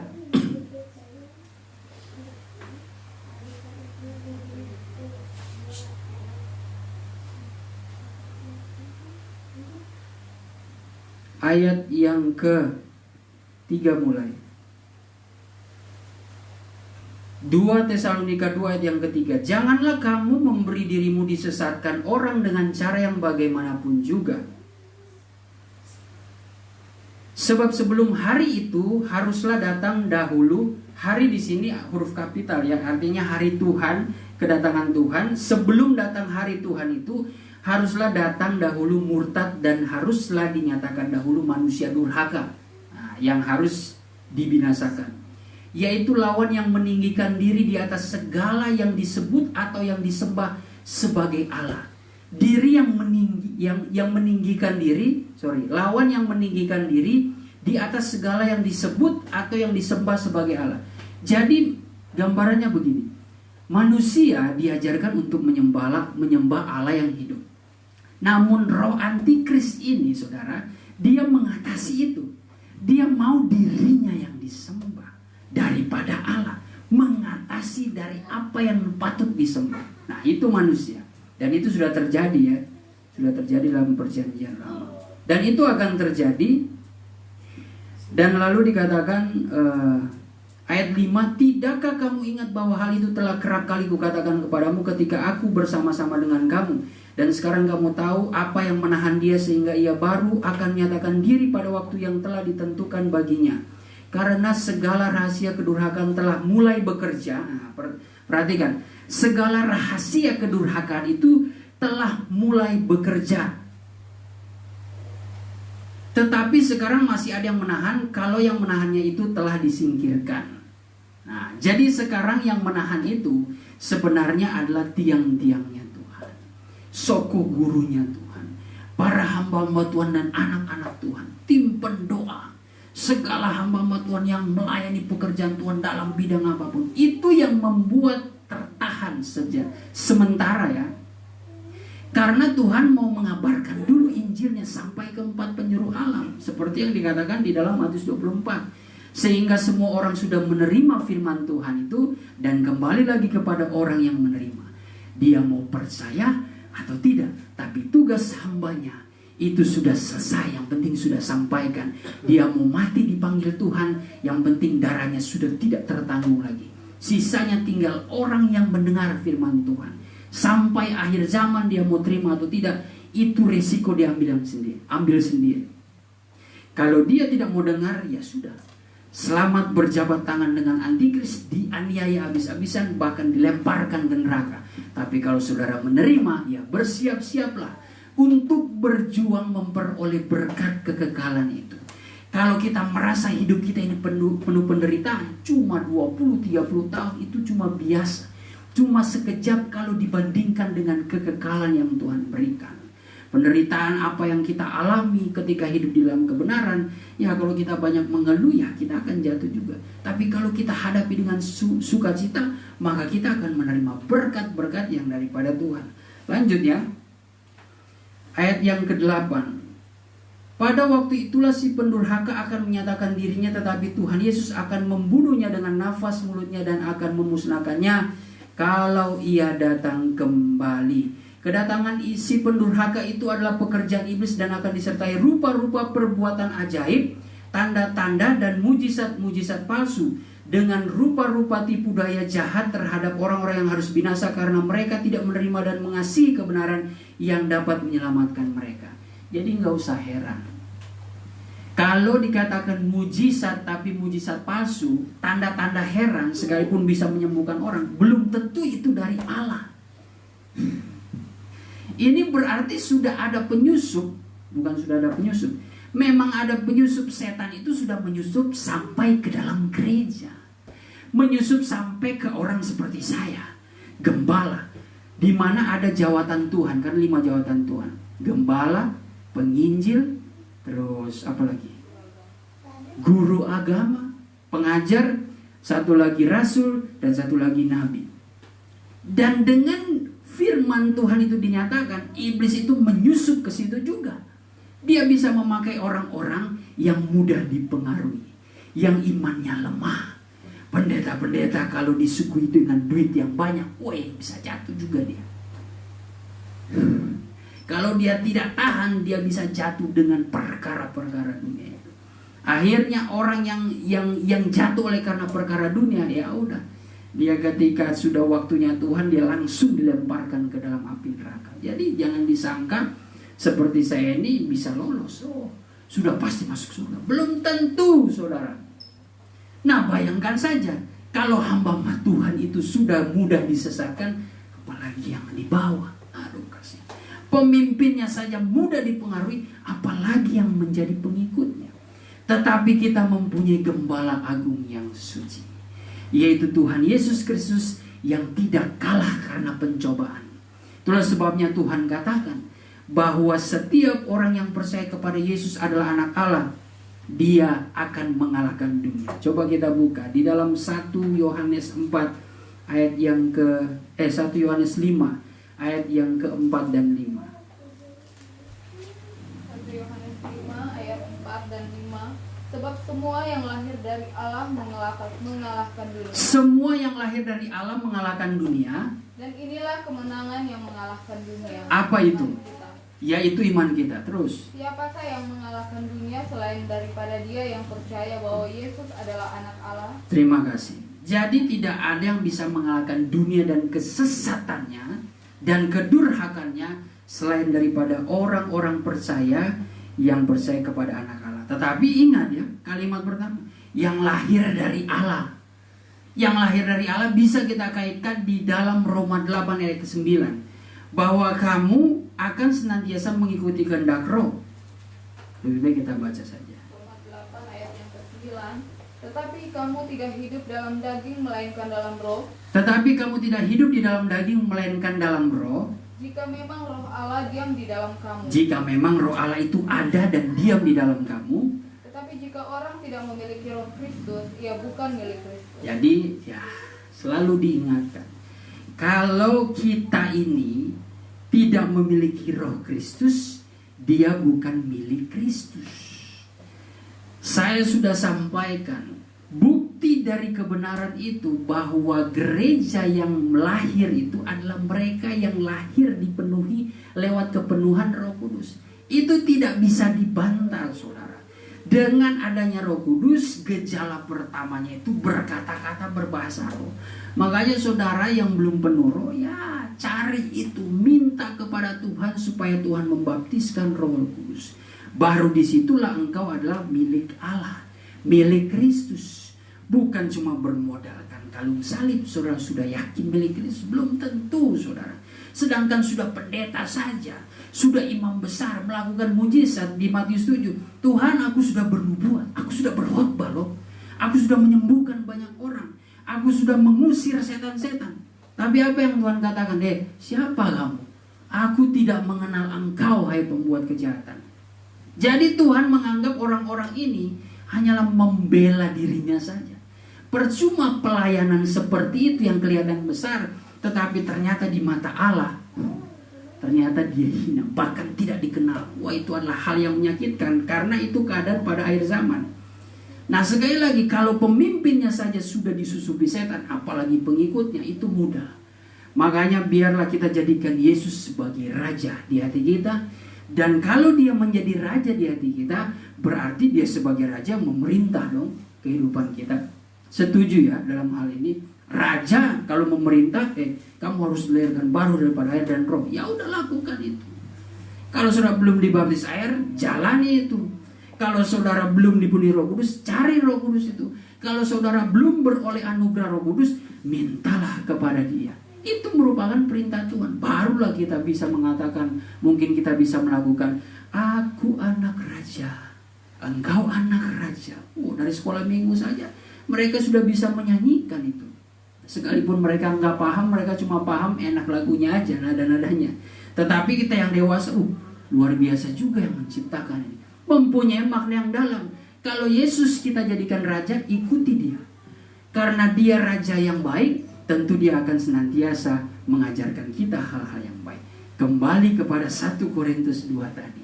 Speaker 3: Ayat yang ke-3 mulai. 2 Tesalonika 2 ayat yang ketiga, janganlah kamu memberi dirimu disesatkan orang dengan cara yang bagaimanapun juga. Sebab sebelum hari itu haruslah datang dahulu. Hari di sini huruf kapital yang artinya hari Tuhan, kedatangan Tuhan. Sebelum datang hari Tuhan itu haruslah datang dahulu murtad dan haruslah dinyatakan dahulu manusia durhaka, yang harus dibinasakan. Yaitu lawan yang meninggikan diri di atas segala yang disebut atau yang disembah sebagai Allah. Diri yang meninggikan diri, lawan yang meninggikan diri di atas segala yang disebut atau yang disembah sebagai Allah. Jadi gambarannya begini. Manusia diajarkan untuk menyembah Allah yang hidup. Namun roh antikris ini, saudara, dia mengatasi itu. Dia mau dirinya yang disembah daripada Allah, mengatasi dari apa yang patut disembah. Nah, itu manusia. Dan itu sudah terjadi ya. Sudah terjadi dalam perjanjian lama. Dan itu akan terjadi. Dan lalu dikatakan ayat 5, tidakkah kamu ingat bahwa hal itu telah kerap kali kukatakan kepadamu ketika aku bersama-sama dengan kamu. Dan sekarang kamu tahu apa yang menahan dia sehingga ia baru akan menyatakan diri pada waktu yang telah ditentukan baginya. Karena segala rahasia kedurhakaan telah mulai bekerja. Nah, perhatikan, segala rahasia kedurhakaan itu telah mulai bekerja. Tetapi sekarang masih ada yang menahan, kalau yang menahannya itu telah disingkirkan. Nah, jadi sekarang yang menahan itu sebenarnya adalah tiang-tiangnya Tuhan, soko gurunya Tuhan, para hamba-hamba Tuhan dan anak-anak Tuhan, tim pendoa. Segala hamba-hamba Tuhan yang melayani pekerjaan Tuhan dalam bidang apapun, itu yang membuat tertahan saja sementara ya. Karena Tuhan mau mengabarkan dulu Injilnya sampai ke 4 penjuru alam, seperti yang dikatakan di dalam Matius 24. Sehingga semua orang sudah menerima firman Tuhan itu, dan kembali lagi kepada orang yang menerima. Dia mau percaya atau tidak, tapi tugas hambanya itu sudah selesai, yang penting sudah sampaikan. Dia mau mati dipanggil Tuhan, yang penting darahnya sudah tidak tertanggung lagi. Sisanya tinggal orang yang mendengar firman Tuhan. Sampai akhir zaman dia mau terima atau tidak, itu resiko dia ambil sendiri. Kalau dia tidak mau dengar, ya sudah. Selamat berjabat tangan dengan antikris, dianiaya habis-habisan, bahkan dilemparkan ke neraka. Tapi kalau saudara menerima, ya bersiap-siaplah untuk berjuang memperoleh berkat kekekalan itu. Kalau kita merasa hidup kita ini penuh penderitaan, cuma 20-30 tahun itu cuma biasa. Cuma sekejap kalau dibandingkan dengan kekekalan yang Tuhan berikan. Penderitaan apa yang kita alami ketika hidup di dalam kebenaran, ya kalau kita banyak mengeluh, ya kita akan jatuh juga. Tapi kalau kita hadapi dengan sukacita, maka kita akan menerima berkat-berkat yang daripada Tuhan. Lanjut ya. Ayat yang ke-8. Pada waktu itulah si pendurhaka akan menyatakan dirinya, tetapi Tuhan Yesus akan membunuhnya dengan nafas mulutnya dan akan memusnahkannya kalau ia datang kembali. Kedatangan si pendurhaka itu adalah pekerjaan iblis dan akan disertai rupa-rupa perbuatan ajaib, tanda-tanda dan mujizat-mujizat palsu, dengan rupa-rupa tipu daya jahat terhadap orang-orang yang harus binasa karena mereka tidak menerima dan mengasihi kebenaran yang dapat menyelamatkan mereka. Jadi nggak usah heran kalau dikatakan mujizat tapi mujizat palsu, tanda-tanda heran sekalipun bisa menyembuhkan orang, belum tentu itu dari Allah. Ini berarti sudah ada penyusup, bukan sudah ada penyusup. Memang ada penyusup, setan itu sudah menyusup sampai ke dalam gereja. Menyusup sampai ke orang seperti saya, gembala. Di mana ada jawatan Tuhan, kan 5 jawatan Tuhan. Gembala, penginjil, terus apa lagi? Guru agama, pengajar, satu lagi rasul, dan satu lagi nabi. Dan dengan firman Tuhan itu dinyatakan, iblis itu menyusup ke situ juga. Dia bisa memakai orang-orang yang mudah dipengaruhi, yang imannya lemah. Pendeta-pendeta kalau disuguhi dengan duit yang banyak, bisa jatuh juga dia. Kalau dia tidak tahan, dia bisa jatuh dengan perkara-perkara dunia. Akhirnya orang yang jatuh oleh karena perkara dunia, ya udah, Dia ketika sudah waktunya Tuhan, dia langsung dilemparkan ke dalam api neraka. Jadi jangan disangka seperti saya ini bisa lolos. Oh, sudah pasti masuk surga. Belum tentu, saudara. Nah, bayangkan saja kalau hamba Tuhan itu sudah mudah disesatkan, apalagi yang di bawah. Aduh, kasih. Pemimpinnya saja mudah dipengaruhi, apalagi yang menjadi pengikutnya. Tetapi kita mempunyai gembala agung yang suci, yaitu Tuhan Yesus Kristus yang tidak kalah karena pencobaan. Itulah sebabnya Tuhan katakan bahwa setiap orang yang percaya kepada Yesus adalah anak Allah, dia akan mengalahkan dunia. Coba kita buka di dalam 1 Yohanes 4 ayat yang 1 Yohanes 5 ayat yang keempat dan 5.
Speaker 4: 1 Yohanes 5 ayat 4 dan 5. Sebab semua yang lahir dari Allah mengalahkan dunia.
Speaker 3: Semua yang lahir dari Allah mengalahkan dunia.
Speaker 4: Dan inilah kemenangan yang mengalahkan dunia.
Speaker 3: Apa itu?
Speaker 4: Iman kita.
Speaker 3: Yaitu iman kita. Terus,
Speaker 4: Siapakah yang mengalahkan dunia selain daripada dia yang percaya bahwa Yesus adalah anak Allah?
Speaker 3: terima kasih. Jadi tidak ada yang bisa mengalahkan dunia dan kesesatannya dan kedurhakannya selain daripada orang-orang percaya yang percaya kepada anak Allah. Tetapi ingat ya, kalimat pertama, yang lahir dari Allah. Yang lahir dari Allah bisa kita kaitkan di dalam Roma 8 ayat ke-9. Bahwa kamu akan senantiasa mengikuti kehendak Roh. Lebih baik kita baca saja.
Speaker 4: Roma 8 ayat yang ke-9. Tetapi kamu tidak hidup dalam daging melainkan dalam roh.
Speaker 3: Tetapi kamu tidak hidup di dalam daging melainkan dalam roh.
Speaker 4: Jika memang roh Allah diam di dalam kamu.
Speaker 3: Jika memang roh Allah itu ada dan diam di dalam kamu.
Speaker 4: Tetapi jika orang tidak memiliki roh Kristus, ia bukan milik Kristus.
Speaker 3: Jadi ya selalu diingatkan, kalau kita ini tidak memiliki roh Kristus, dia bukan milik Kristus. Saya sudah sampaikan bukti dari kebenaran itu bahwa gereja yang lahir itu adalah mereka yang lahir dipenuhi lewat kepenuhan Roh Kudus. Itu tidak bisa dibantah, saudara. Dengan adanya Roh Kudus, gejala pertamanya itu berkata-kata berbahasa roh. Makanya saudara yang belum penuh roh, ya cari itu, minta kepada Tuhan supaya Tuhan membaptiskan Roh Kudus. Baru disitulah engkau adalah milik Allah, milik Kristus. Bukan cuma bermodalkan kalung salib, saudara sudah yakin milik Kristus? Belum tentu, saudara. Sedangkan sudah pendeta saja, sudah imam besar melakukan mujizat di Matius 7. Tuhan, aku sudah bernubuat, aku sudah berkhotbah loh. Aku sudah menyembuhkan banyak orang. Aku sudah mengusir setan-setan. Tapi apa yang Tuhan katakan? Siapa kamu? Aku tidak mengenal engkau, hai pembuat kejahatan. Jadi Tuhan menganggap orang-orang ini hanyalah membela dirinya saja. Percuma pelayanan seperti itu yang kelihatan besar, tetapi ternyata di mata Allah, ternyata dia hina, bahkan tidak dikenal. Wah, itu adalah hal yang menyakitkan, karena itu keadaan pada akhir zaman. Nah, sekali lagi, kalau pemimpinnya saja sudah disusupi setan, apalagi pengikutnya, itu mudah. Makanya biarlah kita jadikan Yesus sebagai raja di hati kita. Dan kalau dia menjadi raja di hati kita, berarti dia sebagai raja memerintah dong kehidupan kita. Setuju ya dalam hal ini? Raja kalau memerintah, kamu harus dilahirkan baru daripada air dan roh. Ya udah, lakukan itu. Kalau saudara belum dibaptis air, jalani itu. Kalau saudara belum dipenuhi Roh Kudus, cari Roh Kudus itu. Kalau saudara belum beroleh anugerah Roh Kudus, mintalah kepada Dia. Itu merupakan perintah Tuhan. Barulah kita bisa mengatakan, mungkin kita bisa melakukan, aku anak raja, engkau anak raja. Dari sekolah minggu saja mereka sudah bisa menyanyikan itu. Sekalipun mereka nggak paham, mereka cuma paham enak lagunya aja, nada-nadanya. Tetapi kita yang dewasa, luar biasa juga yang menciptakan ini. Mempunyai makna yang dalam. Kalau Yesus kita jadikan raja, ikuti Dia. Karena Dia raja yang baik, tentu Dia akan senantiasa mengajarkan kita hal-hal yang baik. Kembali kepada 1 Korintus 2 tadi.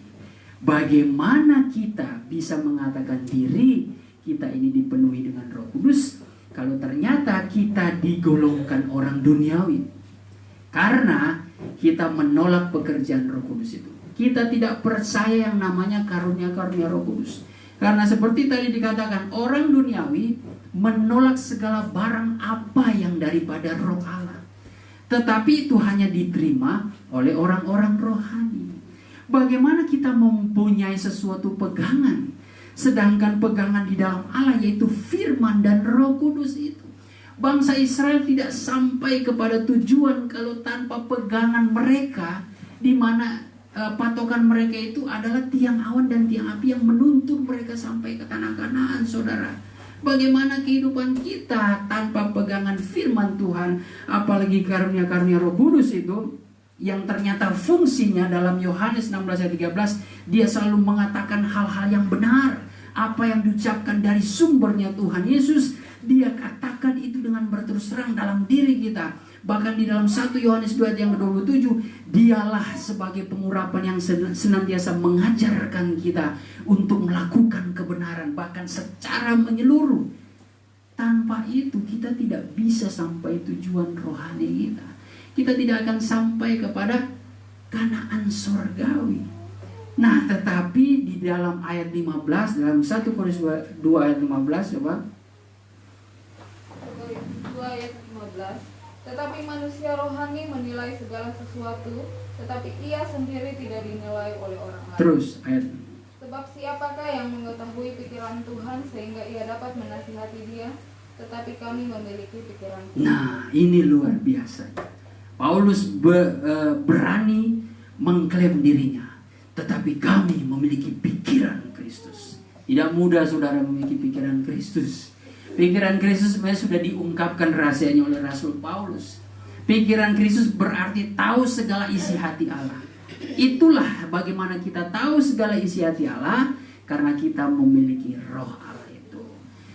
Speaker 3: Bagaimana kita bisa mengatakan diri kita ini dipenuhi dengan Roh Kudus kalau ternyata kita digolongkan orang duniawi? Karena kita menolak pekerjaan Roh Kudus itu. Kita tidak percaya yang namanya karunia-karunia Roh Kudus. Karena seperti tadi dikatakan, orang duniawi menolak segala barang apa yang dari daripada roh Allah. Tetapi itu hanya diterima oleh orang-orang rohani. Bagaimana kita mempunyai sesuatu pegangan, sedangkan pegangan di dalam Allah yaitu firman dan Roh Kudus itu. Bangsa Israel tidak sampai kepada tujuan kalau tanpa pegangan mereka, di mana patokan mereka itu adalah tiang awan dan tiang api yang menuntun mereka sampai ke tanah Kanaan, saudara. Bagaimana kehidupan kita tanpa pegangan firman Tuhan, apalagi karunia-karunia Roh Kudus itu, yang ternyata fungsinya dalam Yohanes 16 ayat 13, dia selalu mengatakan hal-hal yang benar. Apa yang diucapkan dari sumbernya Tuhan Yesus, dia katakan itu dengan berterus terang dalam diri kita. Bahkan di dalam 1 Yohanes 2 ayat yang ke-27, dialah sebagai pengurapan yang senantiasa mengajarkan kita untuk melakukan kebenaran, bahkan secara menyeluruh. Tanpa itu kita tidak bisa sampai tujuan rohani kita. Kita tidak akan sampai kepada Kanaan sorgawi. Nah, tetapi di dalam ayat 15, dalam 1 Korintus 2 ayat 15, coba.
Speaker 4: 2 ayat 15. Tetapi manusia rohani menilai segala sesuatu, tetapi ia sendiri tidak dinilai oleh orang lain.
Speaker 3: Terus ayat.
Speaker 4: Sebab siapakah yang mengetahui pikiran Tuhan sehingga ia dapat menasihati dia? Tetapi kami memiliki pikiran Tuhan.
Speaker 3: Nah, ini luar biasa. Paulus berani mengklaim dirinya, tetapi kami memiliki pikiran Kristus. Tidak mudah saudara memiliki pikiran Kristus. Pikiran Kristus sebenarnya sudah diungkapkan rahasianya oleh Rasul Paulus. Pikiran Kristus berarti tahu segala isi hati Allah. Itulah bagaimana kita tahu segala isi hati Allah, karena kita memiliki roh Allah itu.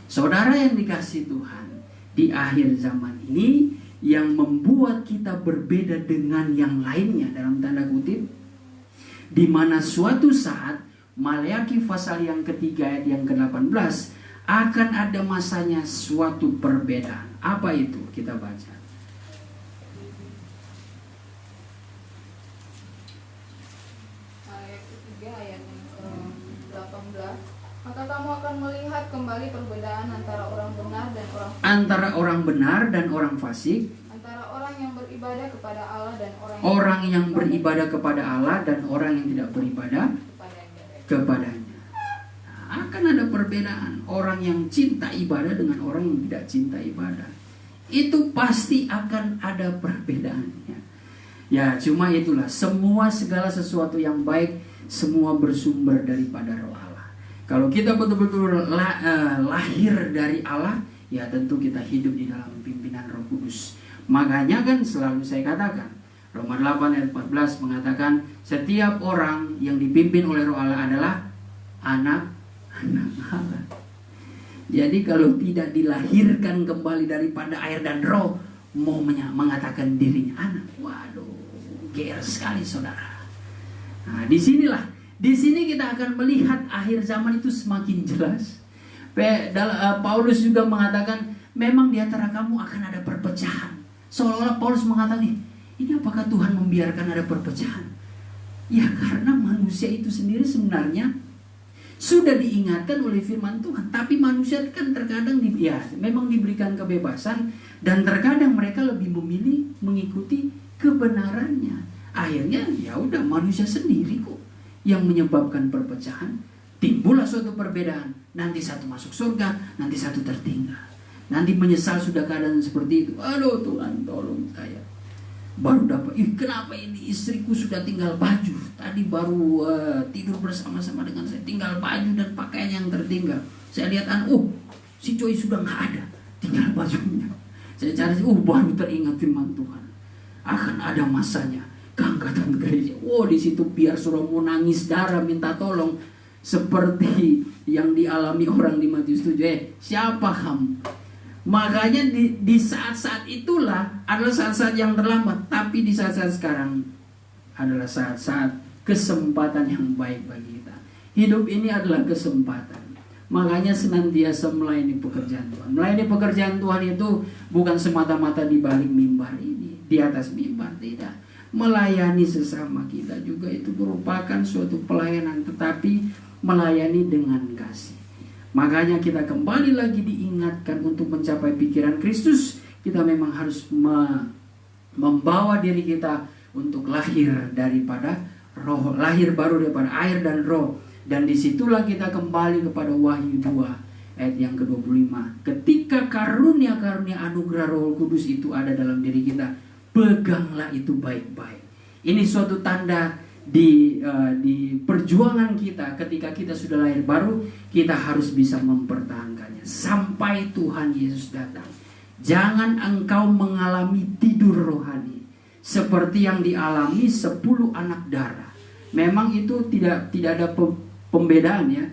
Speaker 3: Saudara yang dikasihi Tuhan, di akhir zaman ini yang membuat kita berbeda dengan yang lainnya dalam tanda kutip, di mana suatu saat Maleakhi pasal yang ketiga ayat yang ke-18 akan ada masanya suatu perbedaan. Apa itu? Kita baca.
Speaker 4: Ayat ketiga ayat yang ke-18. Maka kamu akan melihat kembali perbedaan antara orang benar dan orang fasik.
Speaker 3: Antara orang benar dan orang fasik.
Speaker 4: Antara orang yang beribadah kepada Allah dan
Speaker 3: orang yang beribadah kepada Allah dan orang yang tidak beribadah kepadanya. Nah, akan ada perbedaan. Orang yang cinta ibadah dengan orang yang tidak cinta ibadah. Itu pasti akan ada perbedaannya. Ya, cuma itulah, semua segala sesuatu yang baik semua bersumber daripada roh Allah. Kalau kita betul-betul lahir dari Allah, ya tentu kita hidup di dalam pimpinan Roh Kudus. Makanya kan selalu saya katakan, Roma 8 ayat 14 mengatakan setiap orang yang dipimpin oleh Roh Allah adalah anak Allah. Jadi kalau tidak dilahirkan kembali daripada air dan roh, mau mengatakan dirinya anak, waduh, GR sekali saudara. Nah, di sini kita akan melihat akhir zaman itu semakin jelas. Paulus juga mengatakan memang di antara kamu akan ada perpecahan. Seolah-olah Paulus mengatakan, ini apakah Tuhan membiarkan ada perpecahan? Ya karena manusia itu sendiri sebenarnya sudah diingatkan oleh firman Tuhan. Tapi manusia kan terkadang memang diberikan kebebasan, dan terkadang mereka lebih memilih mengikuti kebenarannya. Akhirnya ya udah manusia sendiri kok yang menyebabkan perpecahan. Timbullah suatu perbedaan. Nanti satu masuk surga, nanti satu tertinggal. Nanti menyesal sudah keadaan seperti itu. Aduh Tuhan tolong saya. Baru dapat, kenapa ini istriku sudah tinggal baju. Tadi baru tidur bersama-sama dengan saya, tinggal baju dan pakaian yang tertinggal. Saya lihat si Joy sudah gak ada, tinggal bajunya. Saya cari, baru teringat firman Tuhan. Akan ada masanya keangkatan gereja. Di situ biar suruh mau nangis darah minta tolong. Seperti yang dialami orang di Matius 7. Siapa kamu? Makanya di saat-saat itulah adalah saat-saat yang terlambat. Tapi di saat-saat sekarang adalah saat-saat kesempatan yang baik bagi kita. Hidup ini adalah kesempatan. Makanya senantiasa melayani pekerjaan Tuhan. Melayani pekerjaan Tuhan itu bukan semata-mata di balik mimbar ini, di atas mimbar, tidak. Melayani sesama kita juga itu merupakan suatu pelayanan, tetapi melayani dengan kasih. Makanya kita kembali lagi diingatkan untuk mencapai pikiran Kristus, kita memang harus membawa diri kita untuk lahir daripada roh, lahir baru daripada air dan roh. Dan disitulah kita kembali kepada Wahyu 2 ayat yang ke-25. Ketika karunia-karunia anugerah Roh Kudus itu ada dalam diri kita, peganglah itu baik-baik. Ini suatu tanda di perjuangan kita. Ketika kita sudah lahir baru, kita harus bisa mempertahankannya sampai Tuhan Yesus datang. Jangan engkau mengalami tidur rohani seperti yang dialami 10 anak darah. Memang itu tidak ada pembedaan ya.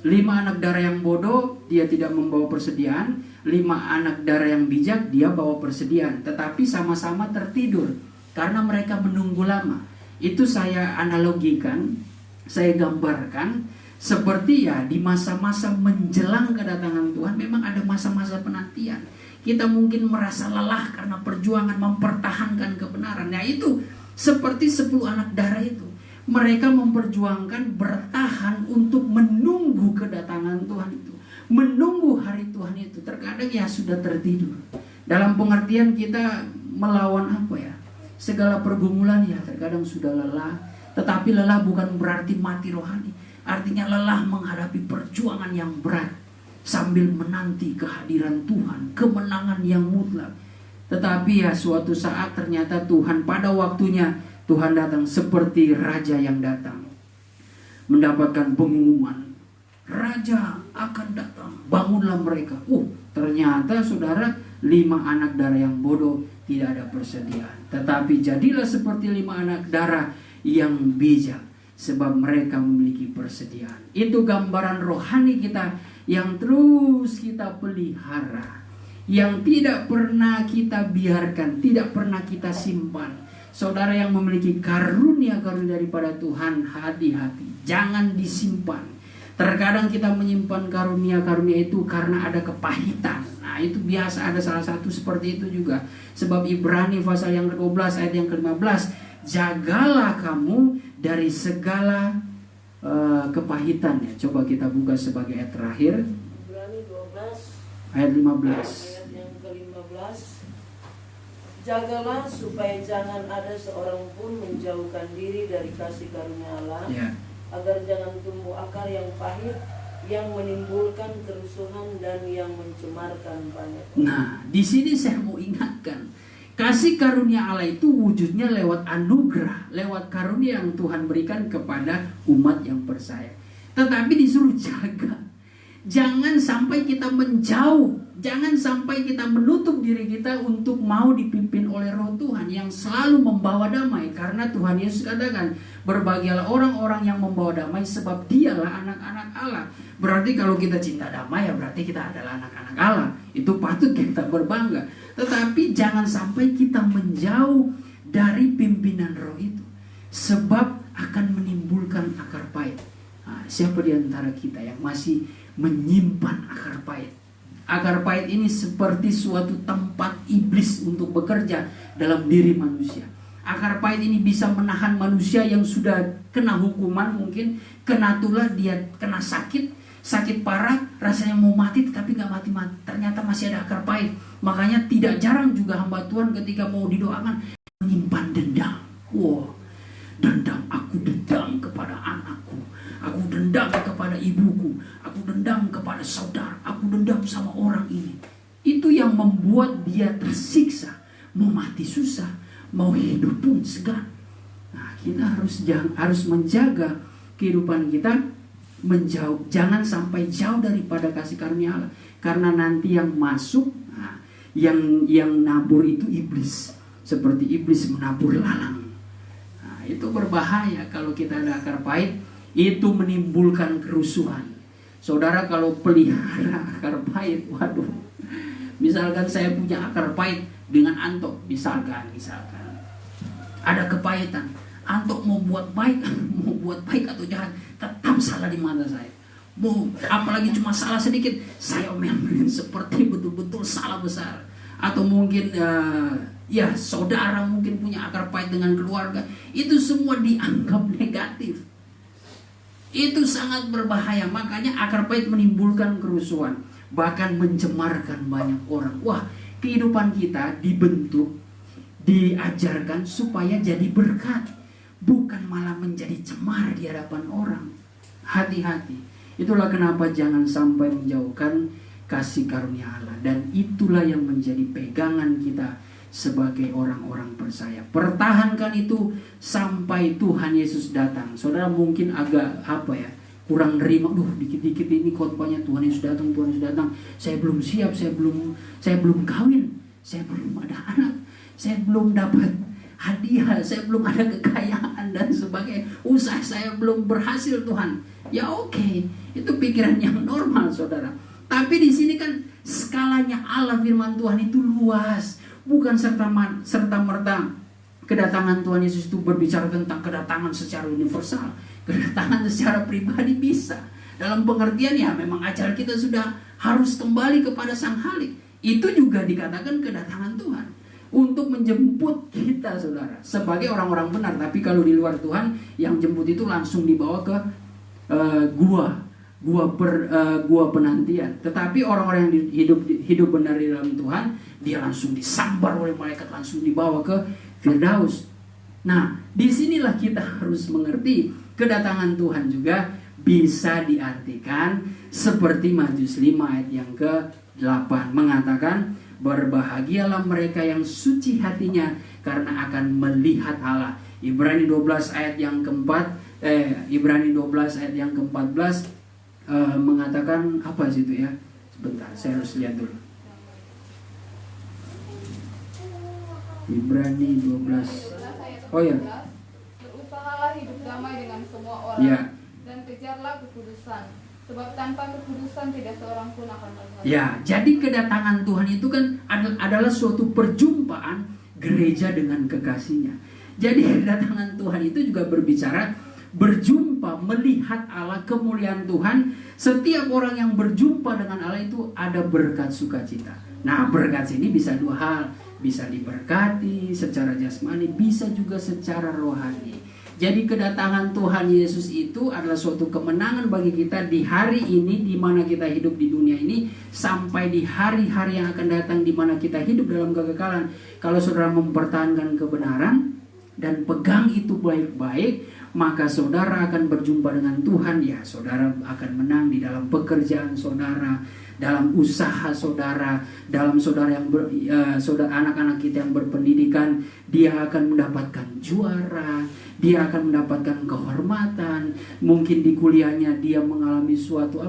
Speaker 3: 5 anak darah yang bodoh, dia tidak membawa persediaan. 5 anak darah yang bijak, dia bawa persediaan. Tetapi sama-sama tertidur karena mereka menunggu lama. Itu saya analogikan, saya gambarkan seperti ya di masa-masa menjelang kedatangan Tuhan. Memang ada masa-masa penantian. Kita mungkin merasa lelah karena perjuangan mempertahankan kebenaran. Nah itu seperti 10 anak darah itu. Mereka memperjuangkan bertahan untuk menunggu kedatangan Tuhan itu. Menunggu hari Tuhan itu. Terkadang ya sudah tertidur. Dalam pengertian kita melawan apa ya? Segala pergumulan ya terkadang sudah lelah. Tetapi lelah bukan berarti mati rohani. Artinya lelah menghadapi perjuangan yang berat. Sambil menanti kehadiran Tuhan, kemenangan yang mutlak. Tetapi ya suatu saat ternyata Tuhan pada waktunya Tuhan datang seperti raja yang datang. Mendapatkan pengumuman, raja akan datang, bangunlah mereka. Ternyata saudara 5 anak darah yang bodoh tidak ada persediaan. Tetapi jadilah seperti 5 anak darah yang bijak, sebab mereka memiliki persediaan. Itu gambaran rohani kita yang terus kita pelihara, yang tidak pernah kita biarkan, tidak pernah kita simpan. Saudara yang memiliki karunia-karunia daripada Tuhan, hati-hati, jangan disimpan. Terkadang kita menyimpan karunia-karunia itu karena ada kepahitan. Nah itu biasa, ada salah satu seperti itu juga. Sebab Ibrani pasal yang ke-12 ayat yang ke-15, jagalah kamu dari segala kepahitan ya. Coba kita buka sebagai ayat terakhir.
Speaker 2: Ibrani 12
Speaker 3: ayat 15.
Speaker 2: ayat yang ke-15. Jagalah supaya jangan ada seorang pun menjauhkan diri dari kasih karunia Allah,
Speaker 3: Ya.
Speaker 2: agar jangan tumbuh akar yang pahit, yang menimbulkan kerusuhan dan yang mencemarkan banyak orang.
Speaker 3: Nah, di sini saya mau ingatkan, kasih karunia Allah itu wujudnya lewat anugerah, lewat karunia yang Tuhan berikan kepada umat yang percaya. Tetapi disuruh jaga. Jangan sampai kita menjauh, jangan sampai kita menutup diri kita untuk mau dipimpin oleh Roh Tuhan yang selalu membawa damai. Karena Tuhan Yesus katakan, berbahagialah orang-orang yang membawa damai sebab dialah anak-anak Allah. Berarti kalau kita cinta damai ya berarti kita adalah anak-anak Allah. Itu patut kita berbangga. Tetapi jangan sampai kita menjauh dari pimpinan Roh itu, sebab akan menimbulkan akar pahit. Nah, siapa di antara kita yang masih menyimpan akar pahit? Akar pahit ini seperti suatu tempat iblis untuk bekerja dalam diri manusia. Akar pahit ini bisa menahan manusia yang sudah kena hukuman, mungkin kena tulah, dia kena sakit parah, rasanya mau mati tapi gak mati-mati. Ternyata masih ada akar pahit. Makanya tidak jarang juga hamba Tuhan ketika mau didoakan menyimpan dendam. Dendam, aku dendam kepada anakku, aku dendam kepada ibuku, aku dendam kepada saudara, aku dendam sama orang ini. Itu yang membuat dia tersiksa, mau mati susah, mau hidup pun segan. Nah, kita harus menjaga kehidupan kita menjauh, jangan sampai jauh daripada kasih karunia Allah. Karena nanti yang masuk, yang nabur itu iblis, seperti iblis menabur lalang. Nah, itu berbahaya kalau kita ada akar pahit, itu menimbulkan kerusuhan. Saudara kalau pelihara akar pahit, waduh, misalkan saya punya akar pahit dengan Antok, misalkan ada kepahitan, Antok mau buat baik atau jahat, tetap salah di mata saya. Apalagi cuma salah sedikit, saya omelin seperti betul-betul salah besar. Atau mungkin saudara mungkin punya akar pahit dengan keluarga, itu semua dianggap negatif. Itu sangat berbahaya. Makanya akar pahit menimbulkan kerusuhan, bahkan mencemarkan banyak orang. kehidupan kita dibentuk, diajarkan supaya jadi berkat, bukan malah menjadi cemar di hadapan orang. Hati-hati. Itulah kenapa jangan sampai menjauhkan kasih karunia Allah. Dan itulah yang menjadi pegangan kita sebagai orang-orang percaya. Pertahankan itu sampai Tuhan Yesus datang. Saudara mungkin agak kurang nerima. Dikit-dikit ini khotbahnya Tuhan Yesus datang, Tuhan Yesus datang. Saya belum siap, saya belum kawin, saya belum ada anak, saya belum dapat hadiah, saya belum ada kekayaan dan sebagainya. Usaha saya belum berhasil Tuhan. Ya oke, itu pikiran yang normal saudara. Tapi di sini kan skalanya Allah firman Tuhan itu luas. Bukan serta-merta kedatangan Tuhan Yesus itu berbicara tentang kedatangan secara universal. Kedatangan secara pribadi bisa. Dalam pengertian ya memang ajar kita sudah harus kembali kepada Sang Halik. Itu juga dikatakan kedatangan Tuhan. Untuk menjemput kita saudara. Sebagai orang-orang benar. Tapi kalau di luar Tuhan, yang jemput itu langsung dibawa ke gua penantian. Tetapi orang-orang yang hidup benar di dalam Tuhan, dia langsung disambar oleh malaikat, langsung dibawa ke Firdaus. Nah, disinilah kita harus mengerti kedatangan Tuhan juga bisa diartikan seperti Matius 5 ayat yang ke-8 mengatakan, berbahagialah mereka yang suci hatinya karena akan melihat Allah. Ibrani 12 ayat yang ke-14 mengatakan apa situ ya? Sebentar, saya harus lihat dulu. Ibrani 12. Oh ya.
Speaker 4: Berusahalah hidup damai dengan semua orang
Speaker 3: Ya.
Speaker 4: dan kejarlah kekudusan. Sebab tanpa kekudusan tidak seorang pun akan melihat.
Speaker 3: Ya, jadi kedatangan Tuhan itu kan adalah suatu perjumpaan gereja dengan kekasihnya. Jadi kedatangan Tuhan itu juga berbicara berjumpa, melihat Allah, kemuliaan Tuhan. Setiap orang yang berjumpa dengan Allah itu ada berkat sukacita. Nah, berkat ini bisa dua hal. Bisa diberkati secara jasmani, bisa juga secara rohani. Jadi kedatangan Tuhan Yesus itu adalah suatu kemenangan bagi kita di hari ini di mana kita hidup di dunia ini, sampai di hari-hari yang akan datang di mana kita hidup dalam kekekalan. Kalau saudara mempertahankan kebenaran dan pegang itu baik-baik, maka saudara akan berjumpa dengan Tuhan. Ya, saudara akan menang di dalam pekerjaan saudara, dalam usaha saudara, dalam saudara yang anak-anak kita yang berpendidikan, dia akan mendapatkan juara, dia akan mendapatkan kehormatan. Mungkin di kuliahnya dia mengalami suatu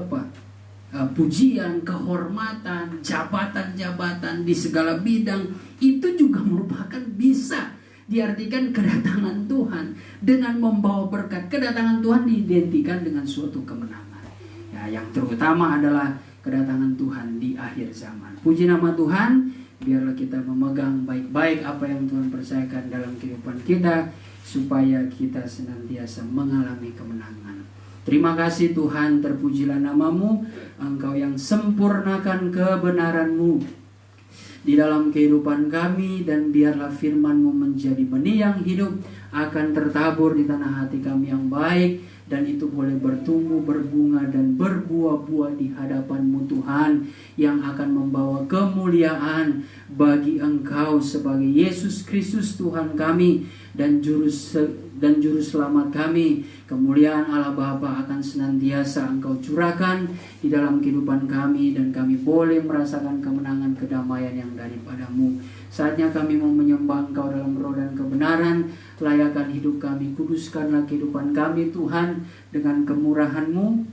Speaker 3: pujian, kehormatan, jabatan-jabatan di segala bidang. Itu juga merupakan bisa diartikan kedatangan Tuhan dengan membawa berkat. Kedatangan Tuhan diidentikan dengan suatu kemenangan. Ya, yang terutama adalah kedatangan Tuhan di akhir zaman. Puji nama Tuhan, biarlah kita memegang baik-baik apa yang Tuhan percayakan dalam kehidupan kita, supaya kita senantiasa mengalami kemenangan. Terima kasih Tuhan, terpujilah namamu, Engkau yang sempurnakan kebenaran-Mu di dalam kehidupan kami, dan biarlah firman-Mu menjadi benih yang hidup, akan tertabur di tanah hati kami yang baik, dan itu boleh bertumbuh, berbunga, dan berbuah-buah di hadapan-Mu Tuhan, yang akan membawa kemuliaan bagi Engkau sebagai Yesus Kristus Tuhan kami dan juru selamat kami. Kemuliaan Allah Bapa akan senantiasa Engkau curahkan di dalam kehidupan kami, dan kami boleh merasakan kemenangan, kedamaian yang daripada-Mu. Saatnya kami mau menyembah Engkau dalam roh dan kebenaran. Layakan hidup kami, kuduskanlah kehidupan kami Tuhan dengan kemurahan-Mu,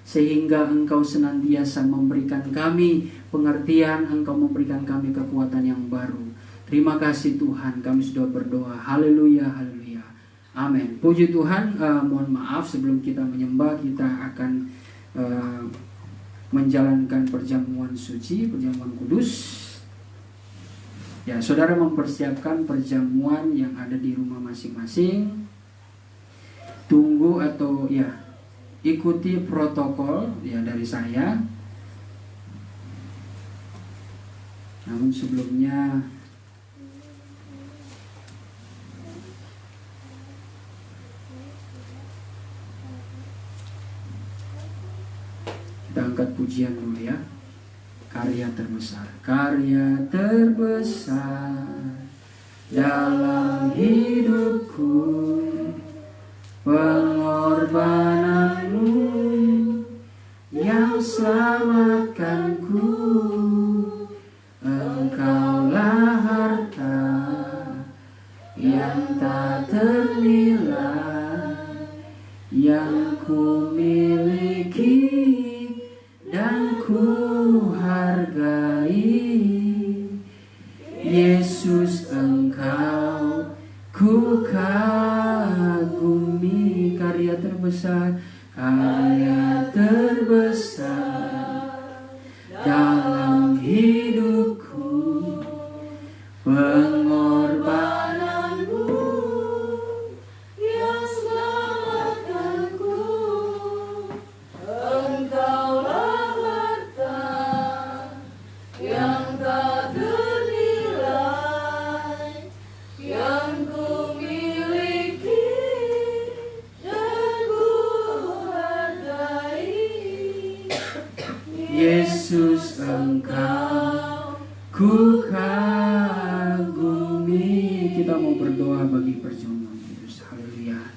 Speaker 3: sehingga Engkau senantiasa memberikan kami pengertian, Engkau memberikan kami kekuatan yang baru. Terima kasih Tuhan, kami sudah berdoa. Haleluya, haleluya. Amin. Puji Tuhan. Mohon maaf sebelum kita menyembah, kita akan menjalankan perjamuan suci, perjamuan kudus. Ya, saudara mempersiapkan perjamuan yang ada di rumah masing-masing. Tunggu atau ya, ikuti protokol ya dari saya. Namun sebelumnya kita angkat pujian dulu ya. karya terbesar dalam hidupku, pengorbananmu yang selamatkanku. Engkaulah harta yang tak ternilai yang ku miliki dan ku hargai. Yesus, Engkau ku kagumi. Karya terbesar dalam hidupku, pengorbananmu yang selamatkanku. Engkaulah harta yang tak ternilai yang ku miliki dan ku hargai. Yesus, Engkau ku kagumi. Kita mau berdoa bagi perjuangan Yesus. Haleluya.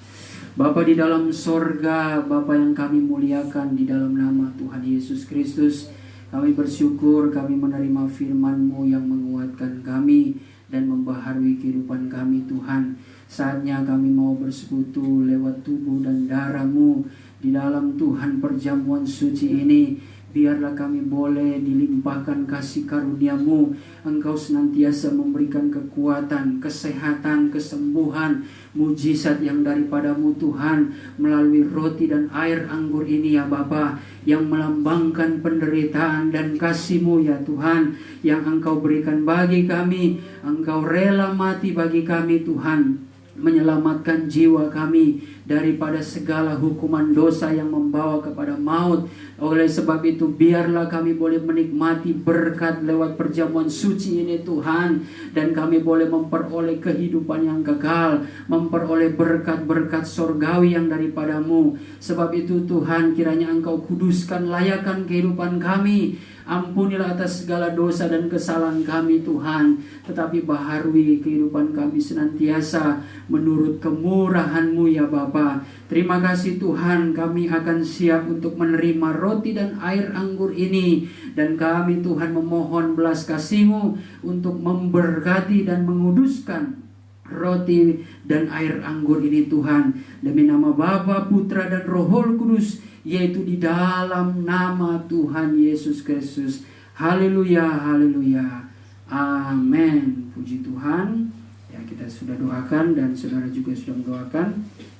Speaker 3: Bapa di dalam sorga, Bapa yang kami muliakan, di dalam nama Tuhan Yesus Kristus, kami bersyukur kami menerima firman-Mu yang menguatkan kami dan membaharui kehidupan kami. Tuhan, saatnya kami mau bersekutu lewat tubuh dan darah-Mu di dalam Tuhan perjamuan suci ini. Biarlah kami boleh dilimpahkan kasih karunia-Mu. Engkau senantiasa memberikan kekuatan, kesehatan, kesembuhan, mujizat yang daripada-Mu Tuhan, melalui roti dan air anggur ini ya Bapa, yang melambangkan penderitaan dan kasih-Mu ya Tuhan, yang Engkau berikan bagi kami. Engkau rela mati bagi kami Tuhan, menyelamatkan jiwa kami daripada segala hukuman dosa yang membawa kepada maut. Oleh sebab itu, biarlah kami boleh menikmati berkat lewat perjamuan suci ini Tuhan, dan kami boleh memperoleh kehidupan yang kekal, memperoleh berkat-berkat sorgawi yang daripada-Mu. Sebab itu Tuhan, kiranya Engkau kuduskan, layakan kehidupan kami. Ampunilah atas segala dosa dan kesalahan kami Tuhan, tetapi baharui kehidupan kami senantiasa menurut kemurahan-Mu ya Bapa. Terima kasih Tuhan, kami akan siap untuk menerima roti dan air anggur ini, dan kami Tuhan memohon belas kasih-Mu untuk memberkati dan menguduskan roti dan air anggur ini Tuhan, demi nama Bapa, Putra dan Roh Kudus, yaitu di dalam nama Tuhan Yesus Kristus. Haleluya, haleluya, amin. Puji Tuhan. Ya, kita sudah doakan dan saudara juga sudah mendoakan.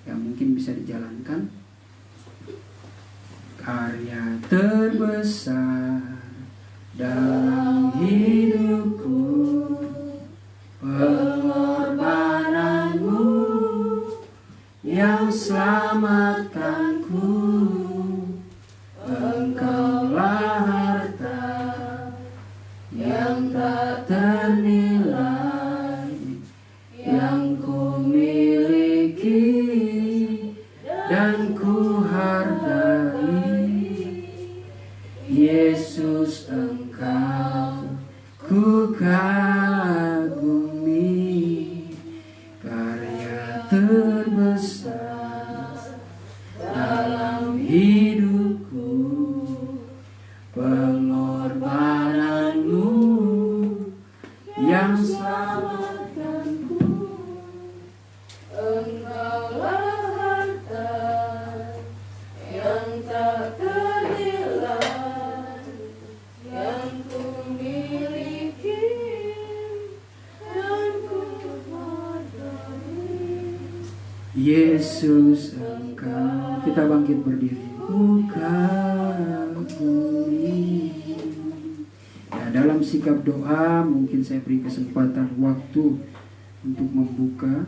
Speaker 3: Ya, mungkin bisa dijalankan. Karya terbesar dalam hidupku, pengorbananmu yang selamatkanku. Engkaulah harta yang tak ternilai yang ku miliki dan ku hargai. Yesus, Engkau ku kagumi. Karya terbesar dalam hidupku, pengorbananmu yang selamatkanku. Engkaulah harta yang tak ternilai yang ku miliki dan ku hargai. Yesus, Engkau. Kita bangkit berdiri. Ku kagumi. Ya, dalam sikap doa mungkin saya beri kesempatan waktu untuk membuka.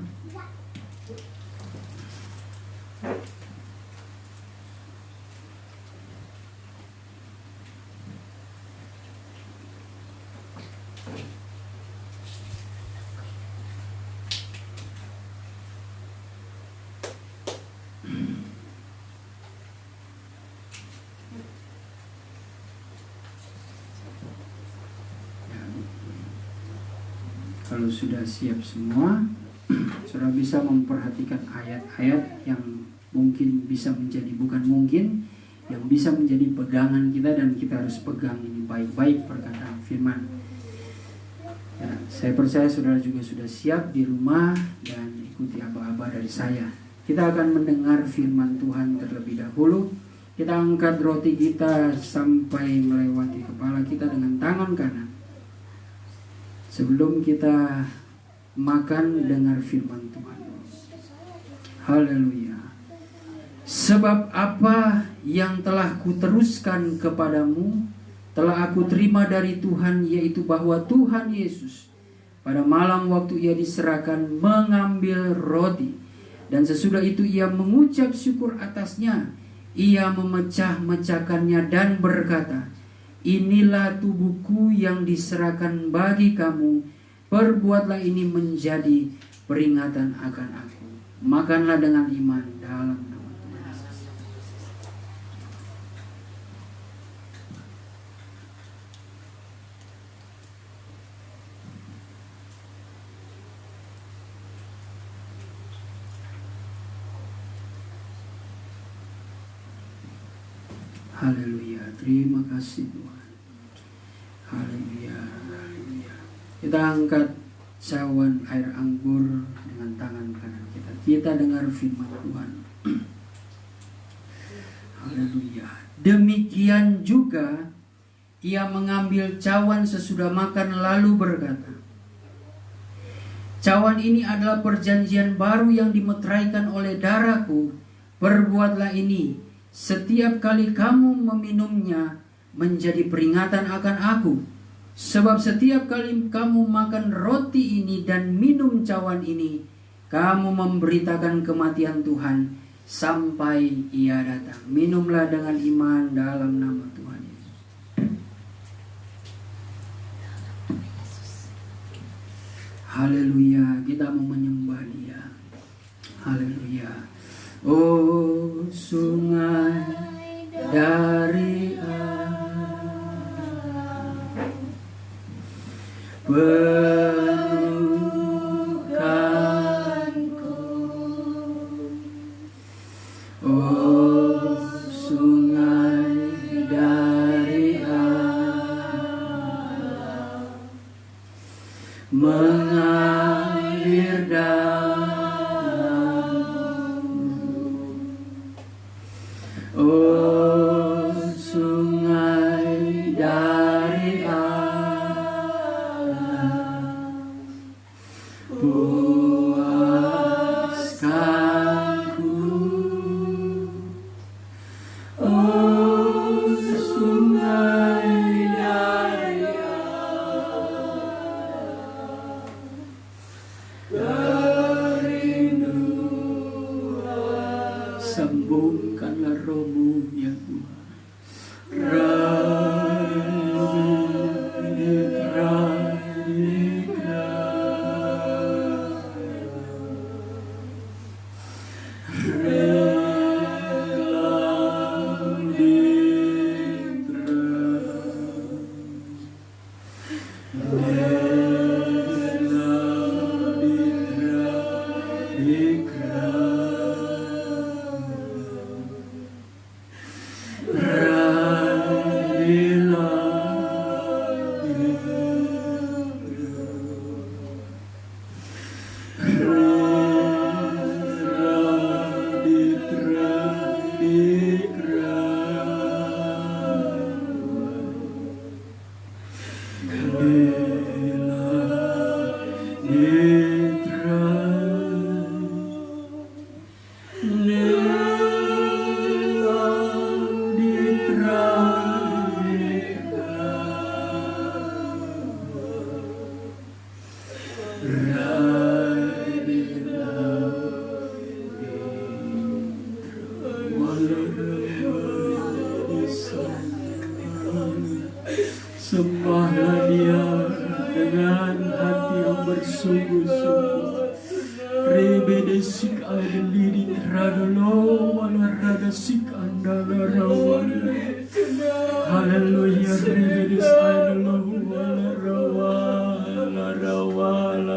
Speaker 3: Kalau sudah siap semua, saudara bisa memperhatikan ayat-ayat yang mungkin bisa menjadi, bukan mungkin, yang bisa menjadi pegangan kita, dan kita harus pegang ini baik-baik perkataan firman. Ya, saya percaya saudara juga sudah siap di rumah, dan ikuti aba-aba dari saya. Kita akan mendengar firman Tuhan terlebih dahulu. Kita angkat roti kita sampai melewati kepala kita dengan tangan kanan. Sebelum kita makan, dengar firman Tuhan. Haleluya. Sebab apa yang telah kuteruskan kepadamu telah aku terima dari Tuhan, yaitu bahwa Tuhan Yesus pada malam waktu ia diserahkan mengambil roti, dan sesudah itu ia mengucap syukur atasnya, ia memecah-mecahkannya dan berkata, inilah tubuhku yang diserahkan bagi kamu, perbuatlah ini menjadi peringatan akan aku. Makanlah dengan iman dalam nama Tuhan Yesus. Haleluya, terima kasih Tuhan. Haleluya, haleluya. Kita angkat cawan air anggur dengan tangan kanan kita. Kita dengar firman Tuhan. Haleluya. Demikian juga ia mengambil cawan sesudah makan lalu berkata, cawan ini adalah perjanjian baru yang dimeteraikan oleh darahku. Perbuatlah ini setiap kali kamu meminumnya menjadi peringatan akan aku. Sebab setiap kali kamu makan roti ini dan minum cawan ini, kamu memberitakan kematian Tuhan sampai ia datang. Minumlah dengan iman dalam nama Tuhan Yesus. Haleluya, kita mau menyembah Dia. Haleluya. Oh, sungai dari penuhkanku, oh sungai dari Allah, mengalir dalammu, oh sungai dari puaskanku, oh sungai dari kerinduan. Sambungkanlah rohmu ya Tuhan. Sembahlah Dia dengan hati yang bersungguh-sungguh. Rebede sik aldeli radolo wala rada sik andala rawala. Haleluya, rebede aldelo wala rawala rawala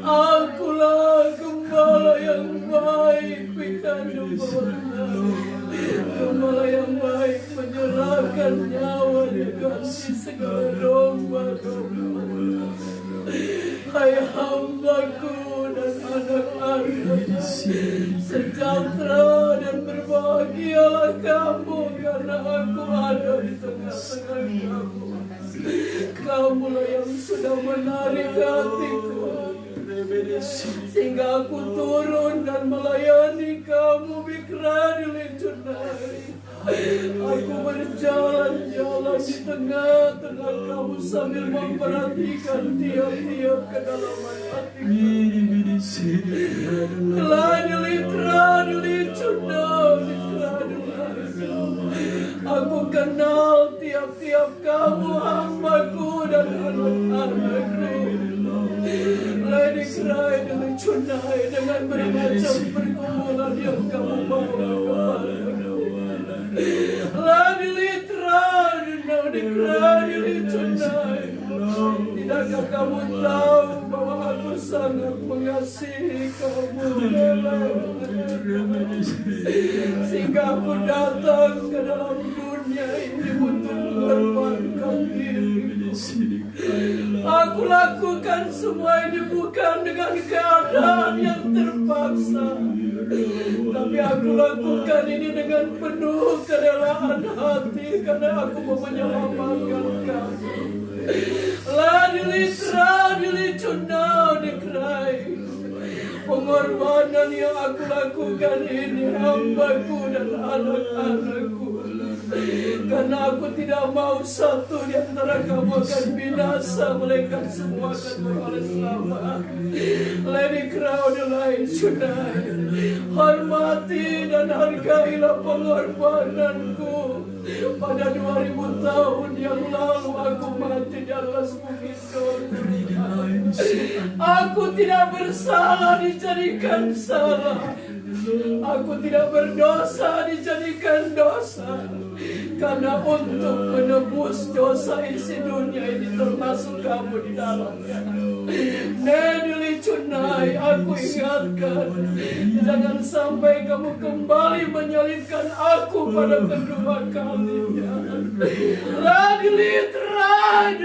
Speaker 2: Akulah gembala yang baik, gembala yang baik menyerahkan nyawa dikasih segala domba-domba. Hai hambaku dan anak-anak, sejahtera dan berbahagialah kamu karena aku ada di tengah-tengah kamu. Kamulah yang sudah menarik hatiku, sehingga aku turun dan melayani kamu Bikradil Tunai. Aku berjalan-jalan di tengah-tengah kamu sambil memperhatikan tiap-tiap kedalaman hatiku. Aku kenal tiap-tiap kamu, hambaku dan anak-anakku. Lady Cry dengan Tunai dengan bermacam pergumulan yang kamu bawa kepadaku. Tidakkah kamu tahu bahwa aku sangat mengasihi kamu, sehingga aku datang ke dalam dunia ini untuk mengorbankan diri. Aku lakukan semua ini bukan dengan keadaan yang terpaksa, tapi aku lakukan ini dengan penuh kerelaan hati karena aku mau menyelamatkan kamu. Pengorbanan yang aku lakukan ini hambaku dan anak-anakku, karena aku tidak mau satu di antara kamu akan binasa, melainkan semua akan beroleh selamat. Lady Crowdline Tunai, hormati dan hargailah pengorbananku. Pada 2000 tahun yang lalu aku mati di atas bukit Golgota. Aku tidak bersalah dijadikan salah. Aku tidak berdosa dijadikan dosa. Karena untuk menebus dosa isi dunia ini termasuk kamu di dalamnya. Nedili Tunai, aku ingatkan, jangan sampai kamu kembali menyalibkan aku pada kedua kalinya. Ladili Trai,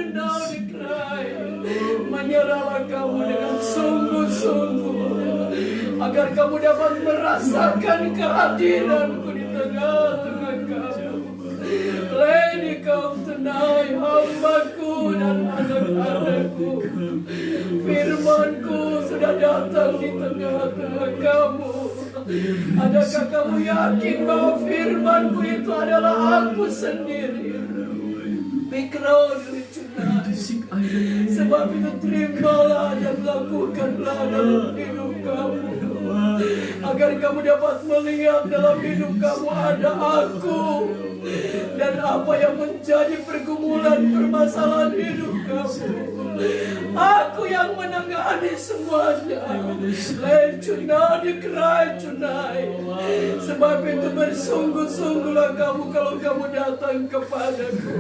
Speaker 2: menyerahlah kamu dengan sungguh-sungguh, agar kamu dapat merasakan kehadiranku di tengah-tengah kamu. Lady Come Tonight, hambaku dan anak-anakku, firmanku sudah datang di tengah-tengah kamu. Adakah kamu yakin bahwa firmanku itu adalah aku sendiri? Mikrodili Tunai, sebab itu terimalah dan lakukanlah dalam hidup kamu, agar kamu dapat melihat dalam hidup kamu ada aku, dan apa yang menjadi pergumulan permasalahan hidup kamu, aku yang menangani semuanya. Sebab itu bersungguh-sungguhlah kamu kalau kamu datang kepadaku.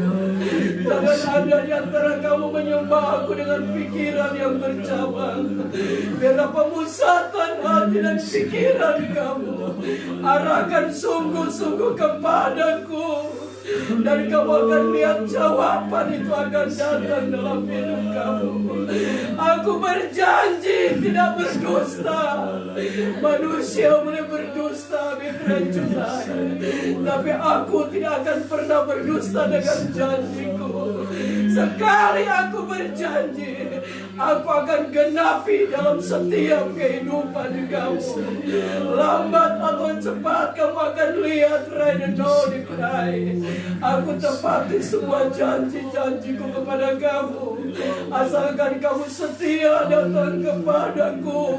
Speaker 2: Jangan ada di antara kamu menyembah aku dengan pikiran yang bercabang. Biarlah pemusatan hati dan pikiran kamu arahkan sungguh-sungguh kepadaku, dan kamu akan lihat jawaban itu akan datang dalam hidup kamu. Aku berjanji tidak berdusta. Manusia boleh berdusta, tapi aku tidak akan pernah berdusta dengan janjiku. Sekali aku berjanji, aku akan genapi dalam setiap kehidupan kamu. Lambat atau cepat kamu akan lihat Renedoli Cry. Aku tepati semua janji-janjiku kepada kamu, asalkan kamu setia datang kepadaku.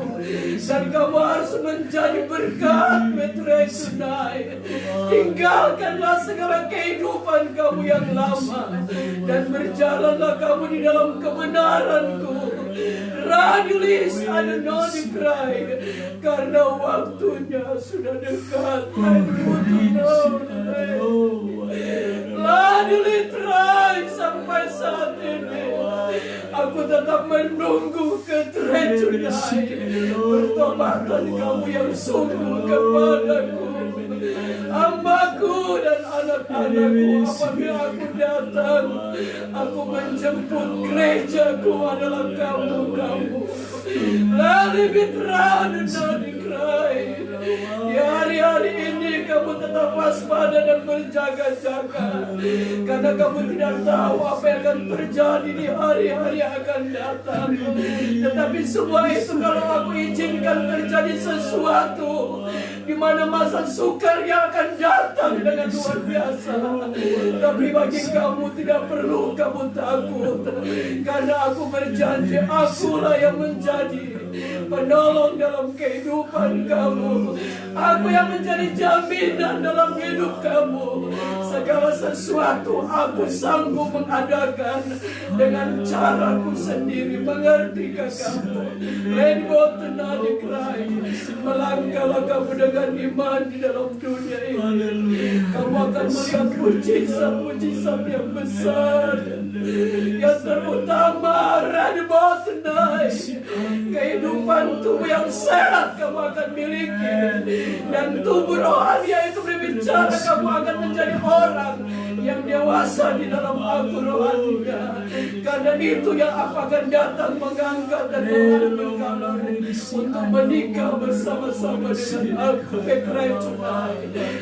Speaker 2: Dan kamu harus menjadi berkat Metre Tunai. Tinggalkanlah segala kehidupan kamu yang lama, dan berjalanlah kamu di dalam kebenaranku. Radilis Adonai Cry, karena waktunya sudah dekat. tetap menunggu keteracunan pertobatan kamu yang sungguh kepadaku, hambaku dan anak-anakku. Apabila aku datang, aku menjemput gerejaku adalah kamu. Lalu bitranu dikrai. Di hari-hari ini kamu tetap waspada dan berjaga-jaga, karena kamu tidak tahu apa yang akan terjadi di hari-hari yang akan datang. Tetapi semua itu kalau aku izinkan terjadi sesuatu, di mana masa sukar yang akan datang dengan luar biasa. Tapi bagi kamu tidak perlu kamu takut, karena aku berjanji akulah yang menjadi penolong dalam kehidupan kamu. Aku yang menjadi jaminan dalam hidup kamu. Segala sesuatu aku sanggup mengadakan dengan caraku sendiri. Mengertikah kamu? Melangkahlah kamu dengan iman di dalam dunia ini. Kamu akan melihat mujizat-mujizat yang besar. Yang terutama kehidupan tubuh yang sehat kamu akan miliki, dan tubuh rohani itu berbicara kamu akan menjadi orang yang dewasa di dalam aku rohaninya. Karena itu yang aku akan datang mengangkat dan mengangkat kamu untuk menikah bersama-sama dengan aku.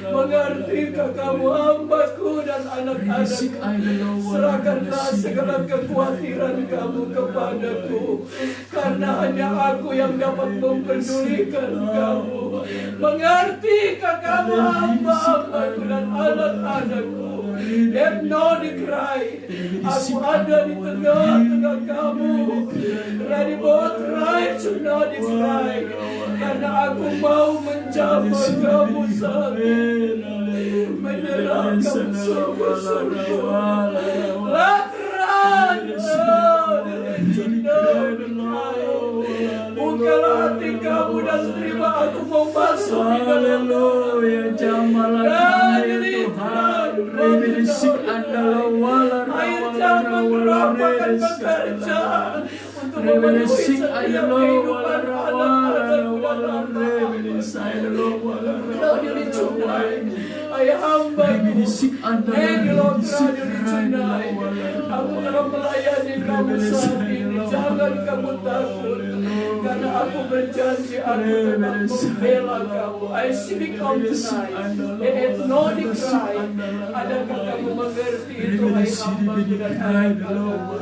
Speaker 2: Mengertikah kamu, hambaku dan anak-anakku? Serahkanlah segala kekhawatiran kamu kepadaku, karena hanya aku yang dapat mempedulikan kamu. Mengertikah kamu, hamba-hambaku dan anak-anakku? Let no dikrai, aku ada di tengah-tengah kamu. Ready both right to not dikrai, karena aku mau menjamah kamu saat ini, menyerahkan sungguh-sungguh. Latran, bukalah hati kamu dan terima aku mau masuk di dalam.
Speaker 3: Haleluya, jamalah Tuhan. Rebenisik adalah walar.
Speaker 2: Air zaman merupakan pekerjaan untuk memenuhi setiap kehidupan anak-anakku dan hamba-hamba. Dicunai, ayah hamba-Ku, dicunai. Aku telah melayani kamu saat ini. Jangan kamu takut, karena aku berjanji aku tetap membela kamu. I speak out tonight. Let no decry. Adakah kamu mengerti itu, hai hamba-Ku dan anak-anakku?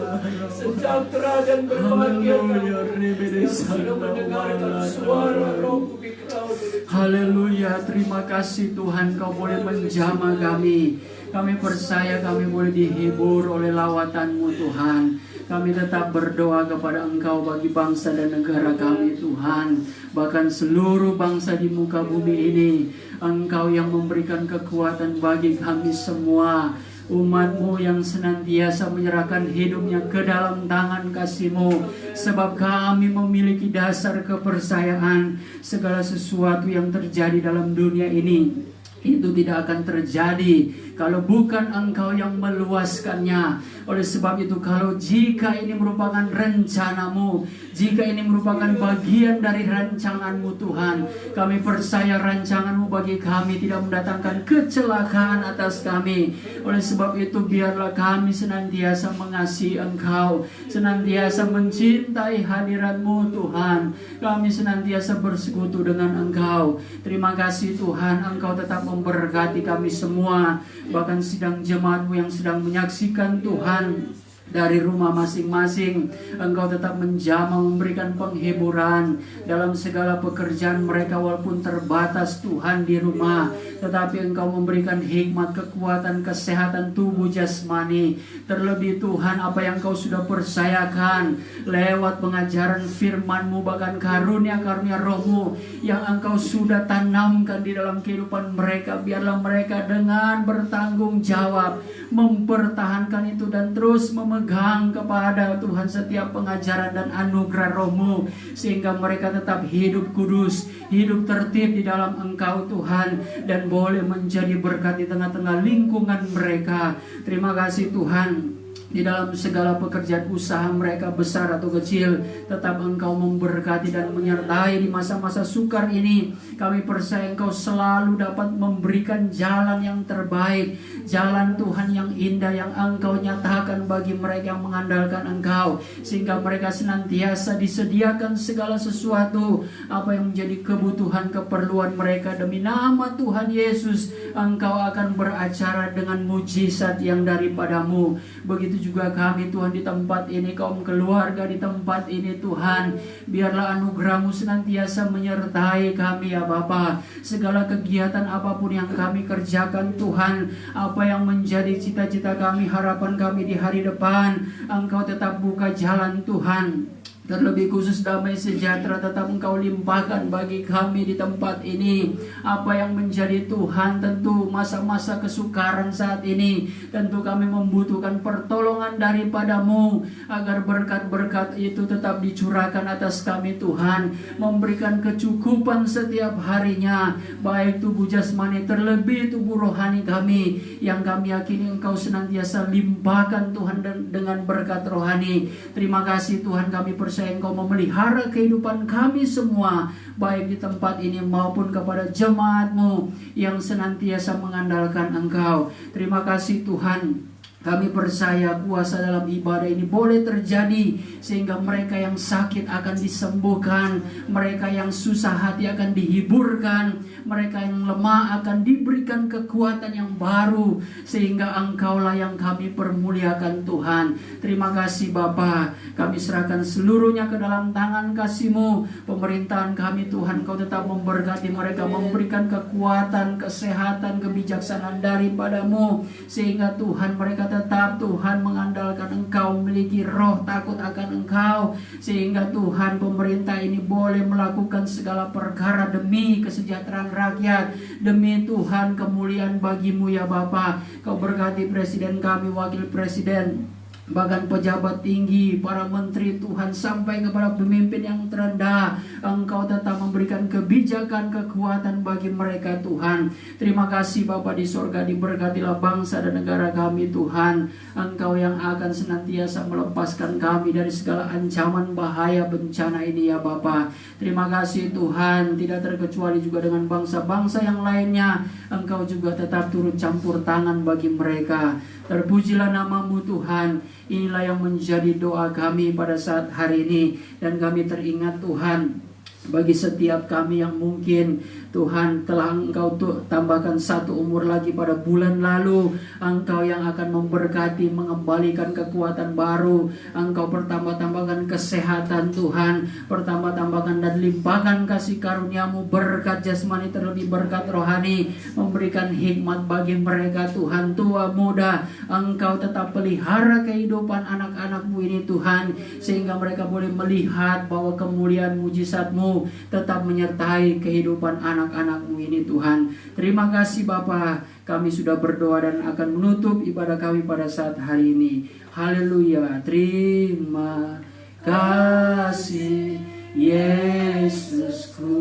Speaker 2: Sejahtera dan berbahagia kamu sudah mendengarkan suara Rohku bikrau.
Speaker 3: Haleluya, terima kasih Tuhan, Kau boleh menjamah kami. Kami percaya kami boleh dihibur oleh lawatan-Mu Tuhan. Kami tetap berdoa kepada Engkau bagi bangsa dan negara kami Tuhan. Bahkan seluruh bangsa di muka bumi ini, Engkau yang memberikan kekuatan bagi kami semua. Umat-Mu yang senantiasa menyerahkan hidupnya ke dalam tangan kasih-Mu. Sebab kami memiliki dasar kepercayaan segala sesuatu yang terjadi dalam dunia ini itu tidak akan terjadi kalau bukan Engkau yang meluaskannya. Oleh sebab itu, kalau jika ini merupakan rencana-Mu, jika ini merupakan bagian dari rancangan-Mu Tuhan, kami percaya rancangan-Mu bagi kami tidak mendatangkan kecelakaan atas kami. Oleh sebab itu, biarlah kami senantiasa mengasihi Engkau, senantiasa mencintai hadirat-Mu Tuhan. Kami senantiasa bersekutu dengan Engkau. Terima kasih Tuhan, Engkau tetap memberkati kami semua. Bahkan sidang jemaat-Mu yang sedang menyaksikan Tuhan dari rumah masing-masing, Engkau tetap menjamah, memberikan penghiburan dalam segala pekerjaan mereka walaupun terbatas Tuhan di rumah. Tetapi Engkau memberikan hikmat, kekuatan, kesehatan tubuh jasmani. Terlebih Tuhan, apa yang Kau sudah percayakan lewat pengajaran firman-Mu, bahkan karunia-karunia Roh-Mu yang Engkau sudah tanamkan di dalam kehidupan mereka. Biarlah mereka dengan bertanggung jawab mempertahankan itu dan terus memegang kepada Tuhan setiap pengajaran dan anugerah Roh-Mu, sehingga mereka tetap hidup kudus, hidup tertib di dalam Engkau Tuhan, dan boleh menjadi berkat di tengah-tengah lingkungan mereka. Terima kasih Tuhan. di dalam segala pekerjaan usaha mereka besar atau kecil, tetap Engkau memberkati dan menyertai di masa-masa sukar ini. Kami percaya Engkau selalu dapat memberikan jalan yang terbaik, jalan Tuhan yang indah yang Engkau nyatakan bagi mereka yang mengandalkan Engkau, sehingga mereka senantiasa disediakan segala sesuatu apa yang menjadi kebutuhan keperluan mereka. Demi nama Tuhan Yesus, Engkau akan beracara dengan mujizat yang daripadamu. Begitu juga kami Tuhan di tempat ini, kaum keluarga di tempat ini Tuhan, biarlah anugerah-Mu senantiasa menyertai kami ya Bapa. Segala kegiatan apapun yang kami kerjakan Tuhan, apa yang menjadi cita-cita kami, harapan kami di hari depan, Engkau tetap buka jalan Tuhan. Terlebih khusus damai sejahtera tetap Engkau limpahkan bagi kami di tempat ini. Apa yang menjadi Tuhan, tentu masa-masa kesukaran saat ini, tentu kami membutuhkan pertolongan daripada-Mu, agar berkat-berkat itu tetap dicurahkan atas kami Tuhan, memberikan kecukupan setiap harinya, baik tubuh jasmani terlebih tubuh rohani kami, yang kami yakini Engkau senantiasa limpahkan Tuhan dengan berkat rohani. Terima kasih Tuhan, kami percaya Engkau memelihara kehidupan kami semua, baik di tempat ini maupun kepada jemaat-Mu yang senantiasa mengandalkan Engkau. Terima kasih Tuhan. Kami percaya kuasa dalam ibadah ini boleh terjadi, sehingga mereka yang sakit akan disembuhkan, mereka yang susah hati akan dihiburkan, mereka yang lemah akan diberikan kekuatan yang baru, sehingga Engkaulah yang kami permuliakan Tuhan. Terima kasih Bapa, kami serahkan seluruhnya ke dalam tangan kasih-Mu. Pemerintahan kami Tuhan, Kau tetap memberkati mereka, memberikan kekuatan, kesehatan, kebijaksanaan daripada-Mu, sehingga Tuhan mereka tetap Tuhan mengandalkan Engkau, memiliki roh takut akan Engkau, sehingga Tuhan pemerintah ini boleh melakukan segala perkara demi kesejahteraan rakyat, demi Tuhan kemuliaan bagi-Mu ya Bapa. Kau berkati presiden kami, wakil presiden, bahkan pejabat tinggi, para menteri Tuhan, sampai kepada pemimpin yang terendah. Engkau tetap memberikan kebijakan, kekuatan bagi mereka Tuhan. Terima kasih Bapa di sorga, diberkatilah bangsa dan negara kami Tuhan. Engkau yang akan senantiasa melepaskan kami dari segala ancaman bahaya bencana ini ya Bapa. Terima kasih Tuhan, tidak terkecuali juga dengan bangsa-bangsa yang lainnya. Engkau juga tetap turut campur tangan bagi mereka. Terpujilah nama-Mu Tuhan. Inilah yang menjadi doa kami pada saat hari ini. Dan kami teringat Tuhan, bagi setiap kami yang mungkin Tuhan telah Engkau tambahkan 1 umur lagi pada bulan lalu, Engkau yang akan memberkati, mengembalikan kekuatan baru. Engkau pertambah-tambahkan kesehatan Tuhan, pertambah-tambahkan dan limpahkan kasih karunia-Mu, berkat jasmani terlebih berkat rohani, memberikan hikmat bagi mereka Tuhan, tua muda. Engkau tetap pelihara kehidupan anak-anak-Mu ini Tuhan, sehingga mereka boleh melihat bahwa kemuliaan mujizat-Mu tetap menyertai kehidupan anak-anak-Mu ini Tuhan. Terima kasih Bapa, kami sudah berdoa dan akan menutup ibadah kami pada saat hari ini. Haleluya. Terima kasih Yesusku,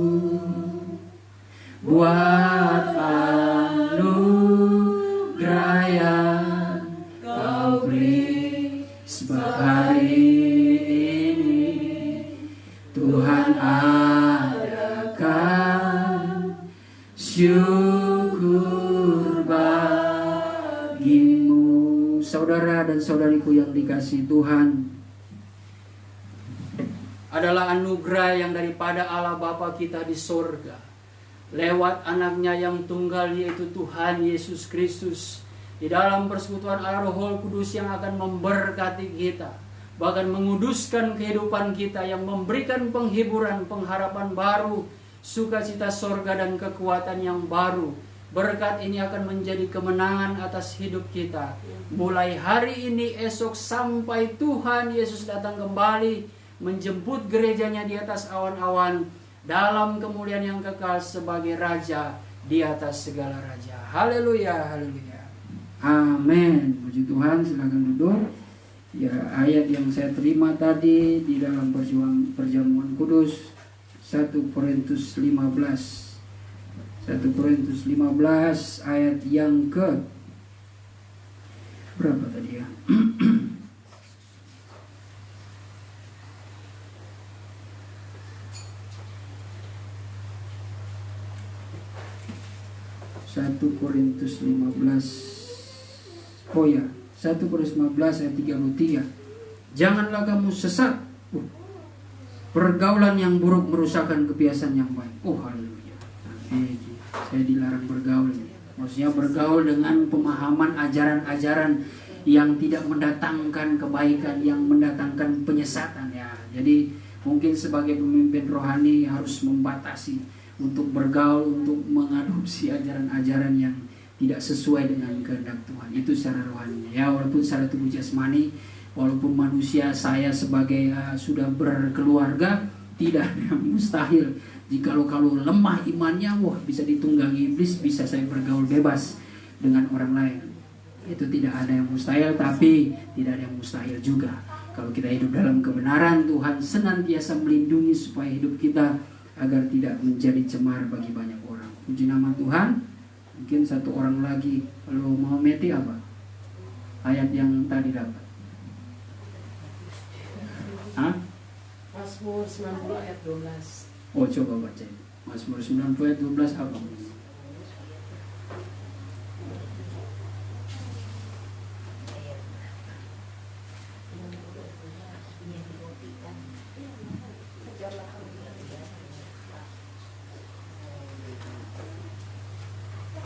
Speaker 3: buat anugerah yang Kau beri. Sebab hari ini Tuhan adakan syukur bagi-Mu. Saudara dan saudariku yang dikasihi Tuhan, adalah anugerah yang daripada Allah Bapa kita di sorga, lewat anaknya yang tunggal, yaitu Tuhan Yesus Kristus, di dalam persekutuan Allah Roh Kudus yang akan memberkati kita, bahkan menguduskan kehidupan kita, yang memberikan penghiburan, pengharapan baru, sukacita sorga dan kekuatan yang baru. Berkat ini akan menjadi kemenangan atas hidup kita, mulai hari ini, esok, sampai Tuhan Yesus datang kembali menjemput gerejanya di atas awan-awan, dalam kemuliaan yang kekal sebagai Raja di atas segala raja. Haleluya, haleluya. Amin. Puji Tuhan, silakan duduk. Ya, ayat yang saya terima tadi di dalam perjamuan kudus, 1 Korintus 15. 1 Korintus 15 ayat yang ke berapa tadi ya? 1 Korintus 15. Oh ya, 1 Korintus 15 ayat 33. Janganlah kamu sesat. Pergaulan yang buruk merusakkan kebiasaan yang baik. Oh haleluya. Nanti saya dilarang bergaul. Maksudnya bergaul dengan pemahaman ajaran-ajaran yang tidak mendatangkan kebaikan, yang mendatangkan penyesatan ya. Jadi mungkin sebagai pemimpin rohani harus membatasi untuk bergaul, untuk mengadopsi ajaran-ajaran yang tidak sesuai dengan kehendak Tuhan. Itu secara rohani. Ya, walaupun secara tubuh jasmani, walaupun manusia, saya sebagai sudah berkeluarga, tidak ada yang mustahil. Jikalau lemah imannya, wah bisa ditunggangi iblis, bisa saya bergaul bebas dengan orang lain. Itu tidak ada yang mustahil, tapi tidak ada yang mustahil juga. Kalau kita hidup dalam kebenaran, Tuhan senantiasa melindungi supaya hidup kita agar tidak menjadi cemar bagi banyak orang. Puji nama Tuhan. Mungkin satu orang lagi, kalau mau meti apa? Ayat yang tadi dapat. Hah?
Speaker 2: Mazmur 90 ayat 12.
Speaker 3: Oh coba baca. Mazmur 90 ayat 12 apa?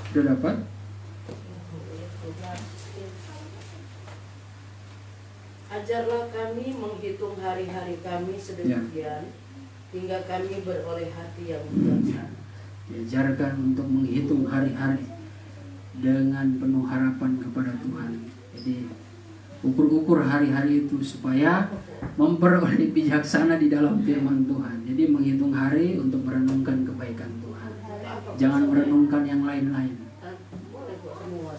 Speaker 3: Sudah dapat?
Speaker 2: Ajarlah kami menghitung hari-hari kami sedemikian, hingga kami beroleh hati yang bijaksana.
Speaker 3: Diajarkan untuk menghitung hari-hari dengan penuh harapan kepada Tuhan. Jadi ukur-ukur hari-hari itu supaya memperoleh bijaksana di dalam firman Tuhan. Jadi menghitung hari untuk merenungkan kebaikan Tuhan. Jangan merenungkan yang lain-lain.
Speaker 2: Boleh kok semua.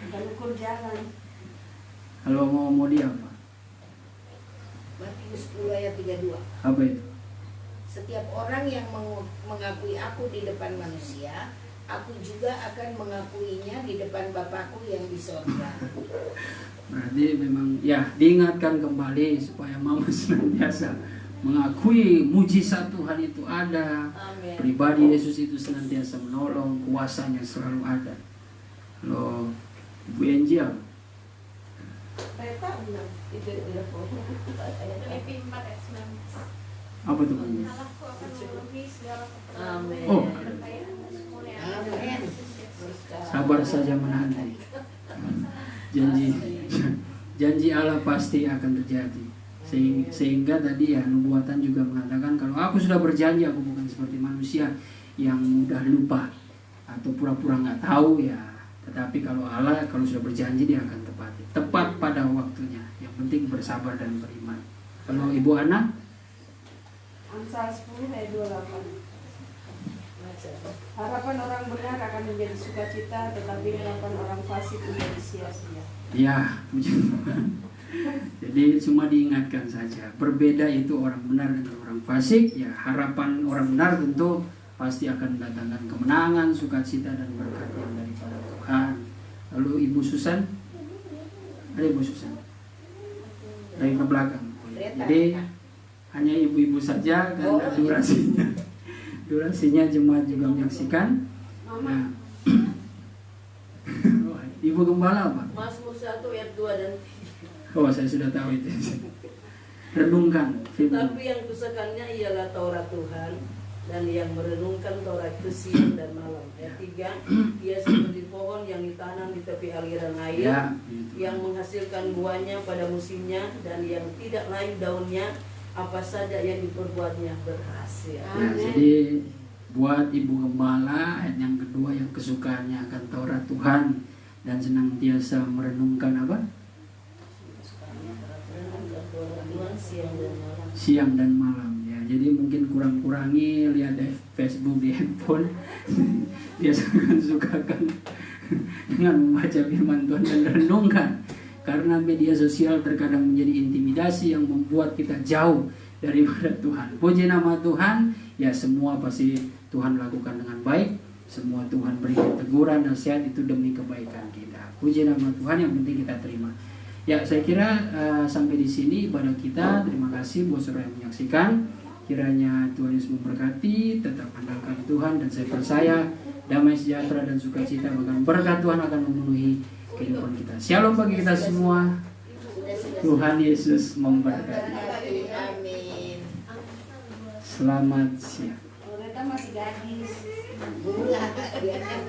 Speaker 2: Dan ukur jalan.
Speaker 3: Kalau mau dia apa?
Speaker 5: Matius 10 ayat 32.
Speaker 3: Apa itu?
Speaker 5: Setiap orang yang mengakui aku di depan manusia, aku juga akan mengakuinya di depan Bapakku yang di sorga.
Speaker 3: Berarti memang ya diingatkan kembali supaya mama senantiasa mengakui mujizat Tuhan itu ada.
Speaker 5: Amin.
Speaker 3: Pribadi Yesus itu senantiasa menolong, kuasanya selalu ada. Kalau Ibu Enji apa?
Speaker 2: Kereta bilang itu
Speaker 4: Filipi 4 ayat 19.
Speaker 3: Apa tuh?
Speaker 4: Allahku akan memenuhi segala keperluan
Speaker 2: Amin.
Speaker 3: Oh.
Speaker 4: dan kekayaan semua yang ada
Speaker 5: Amin.
Speaker 4: dalam Kristus Yesus.
Speaker 3: Sabar saja menanti. Janji Allah pasti akan terjadi. Sehingga tadi ya nubuatan juga mengatakan kalau aku sudah berjanji, aku bukan seperti manusia yang mudah lupa atau pura-pura nggak tahu ya. Tetapi kalau Allah kalau sudah berjanji dia akan tepati. Tepat pada waktunya. Yang penting bersabar dan beriman. Kalau Ibu Ana,
Speaker 2: Amsal 10 ayat 28. Harapan orang benar akan menjadi sukacita, tetapi harapan orang fasik menjadi sia-sia.
Speaker 3: ya puji Tuhan. Jadi cuma diingatkan saja. Berbeda itu orang benar dengan orang fasik. Ya harapan orang benar tentu pasti akan mendatangkan kemenangan, sukacita dan berkat yang daripada Tuhan. Lalu Ibu Susan, ada Ibu Susan dari ke belakang. Jadi hanya ibu-ibu saja karena durasinya jemaat juga menyaksikan. Nah, Ibu Gembala apa?
Speaker 2: Mazmur 1 ayat 2 dan 3.
Speaker 3: Oh saya sudah tahu itu. Renungkan firman.
Speaker 2: Tapi yang kusukannya ialah Taurat Tuhan, dan yang merenungkan Taurat itu siang dan malam. Ayat 3, ia seperti pohon yang ditanam di tepi aliran air,
Speaker 3: Ya, itu.
Speaker 2: yang menghasilkan buahnya pada musimnya, dan yang tidak layu daunnya, apa saja yang diperbuatnya berhasil.
Speaker 3: Nah, jadi buat Ibu Gembala ayat yang kedua yang kesukaannya akan Taurat Tuhan dan senantiasa merenungkan apa?
Speaker 2: Merenungkan Taurat Tuhan siang dan malam.
Speaker 3: Siang dan malam ya. Jadi mungkin kurang-kurangi lihat di Facebook, di handphone. Biasakan sukakan dengan membaca firman Tuhan dan renungkan. Karena media sosial terkadang menjadi intimidasi yang membuat kita jauh daripada Tuhan. Puji nama Tuhan, ya semua pasti Tuhan lakukan dengan baik. Semua Tuhan berikan teguran, nasihat itu demi kebaikan kita. Puji nama Tuhan, yang penting kita terima. Ya, saya kira sampai di sini ibadah kita. Terima kasih buat saudara yang menyaksikan. Kiranya Tuhan Yesus memberkati, tetap andalkan Tuhan, dan saya percaya damai sejahtera dan sukacita bahkan berkat Tuhan akan memenuhi kehidupan kita. Shalom bagi kita semua. Tuhan Yesus memberkati.
Speaker 5: Amin.
Speaker 3: Selamat siang.
Speaker 5: Mereka masih gadis. Bunga, dia kan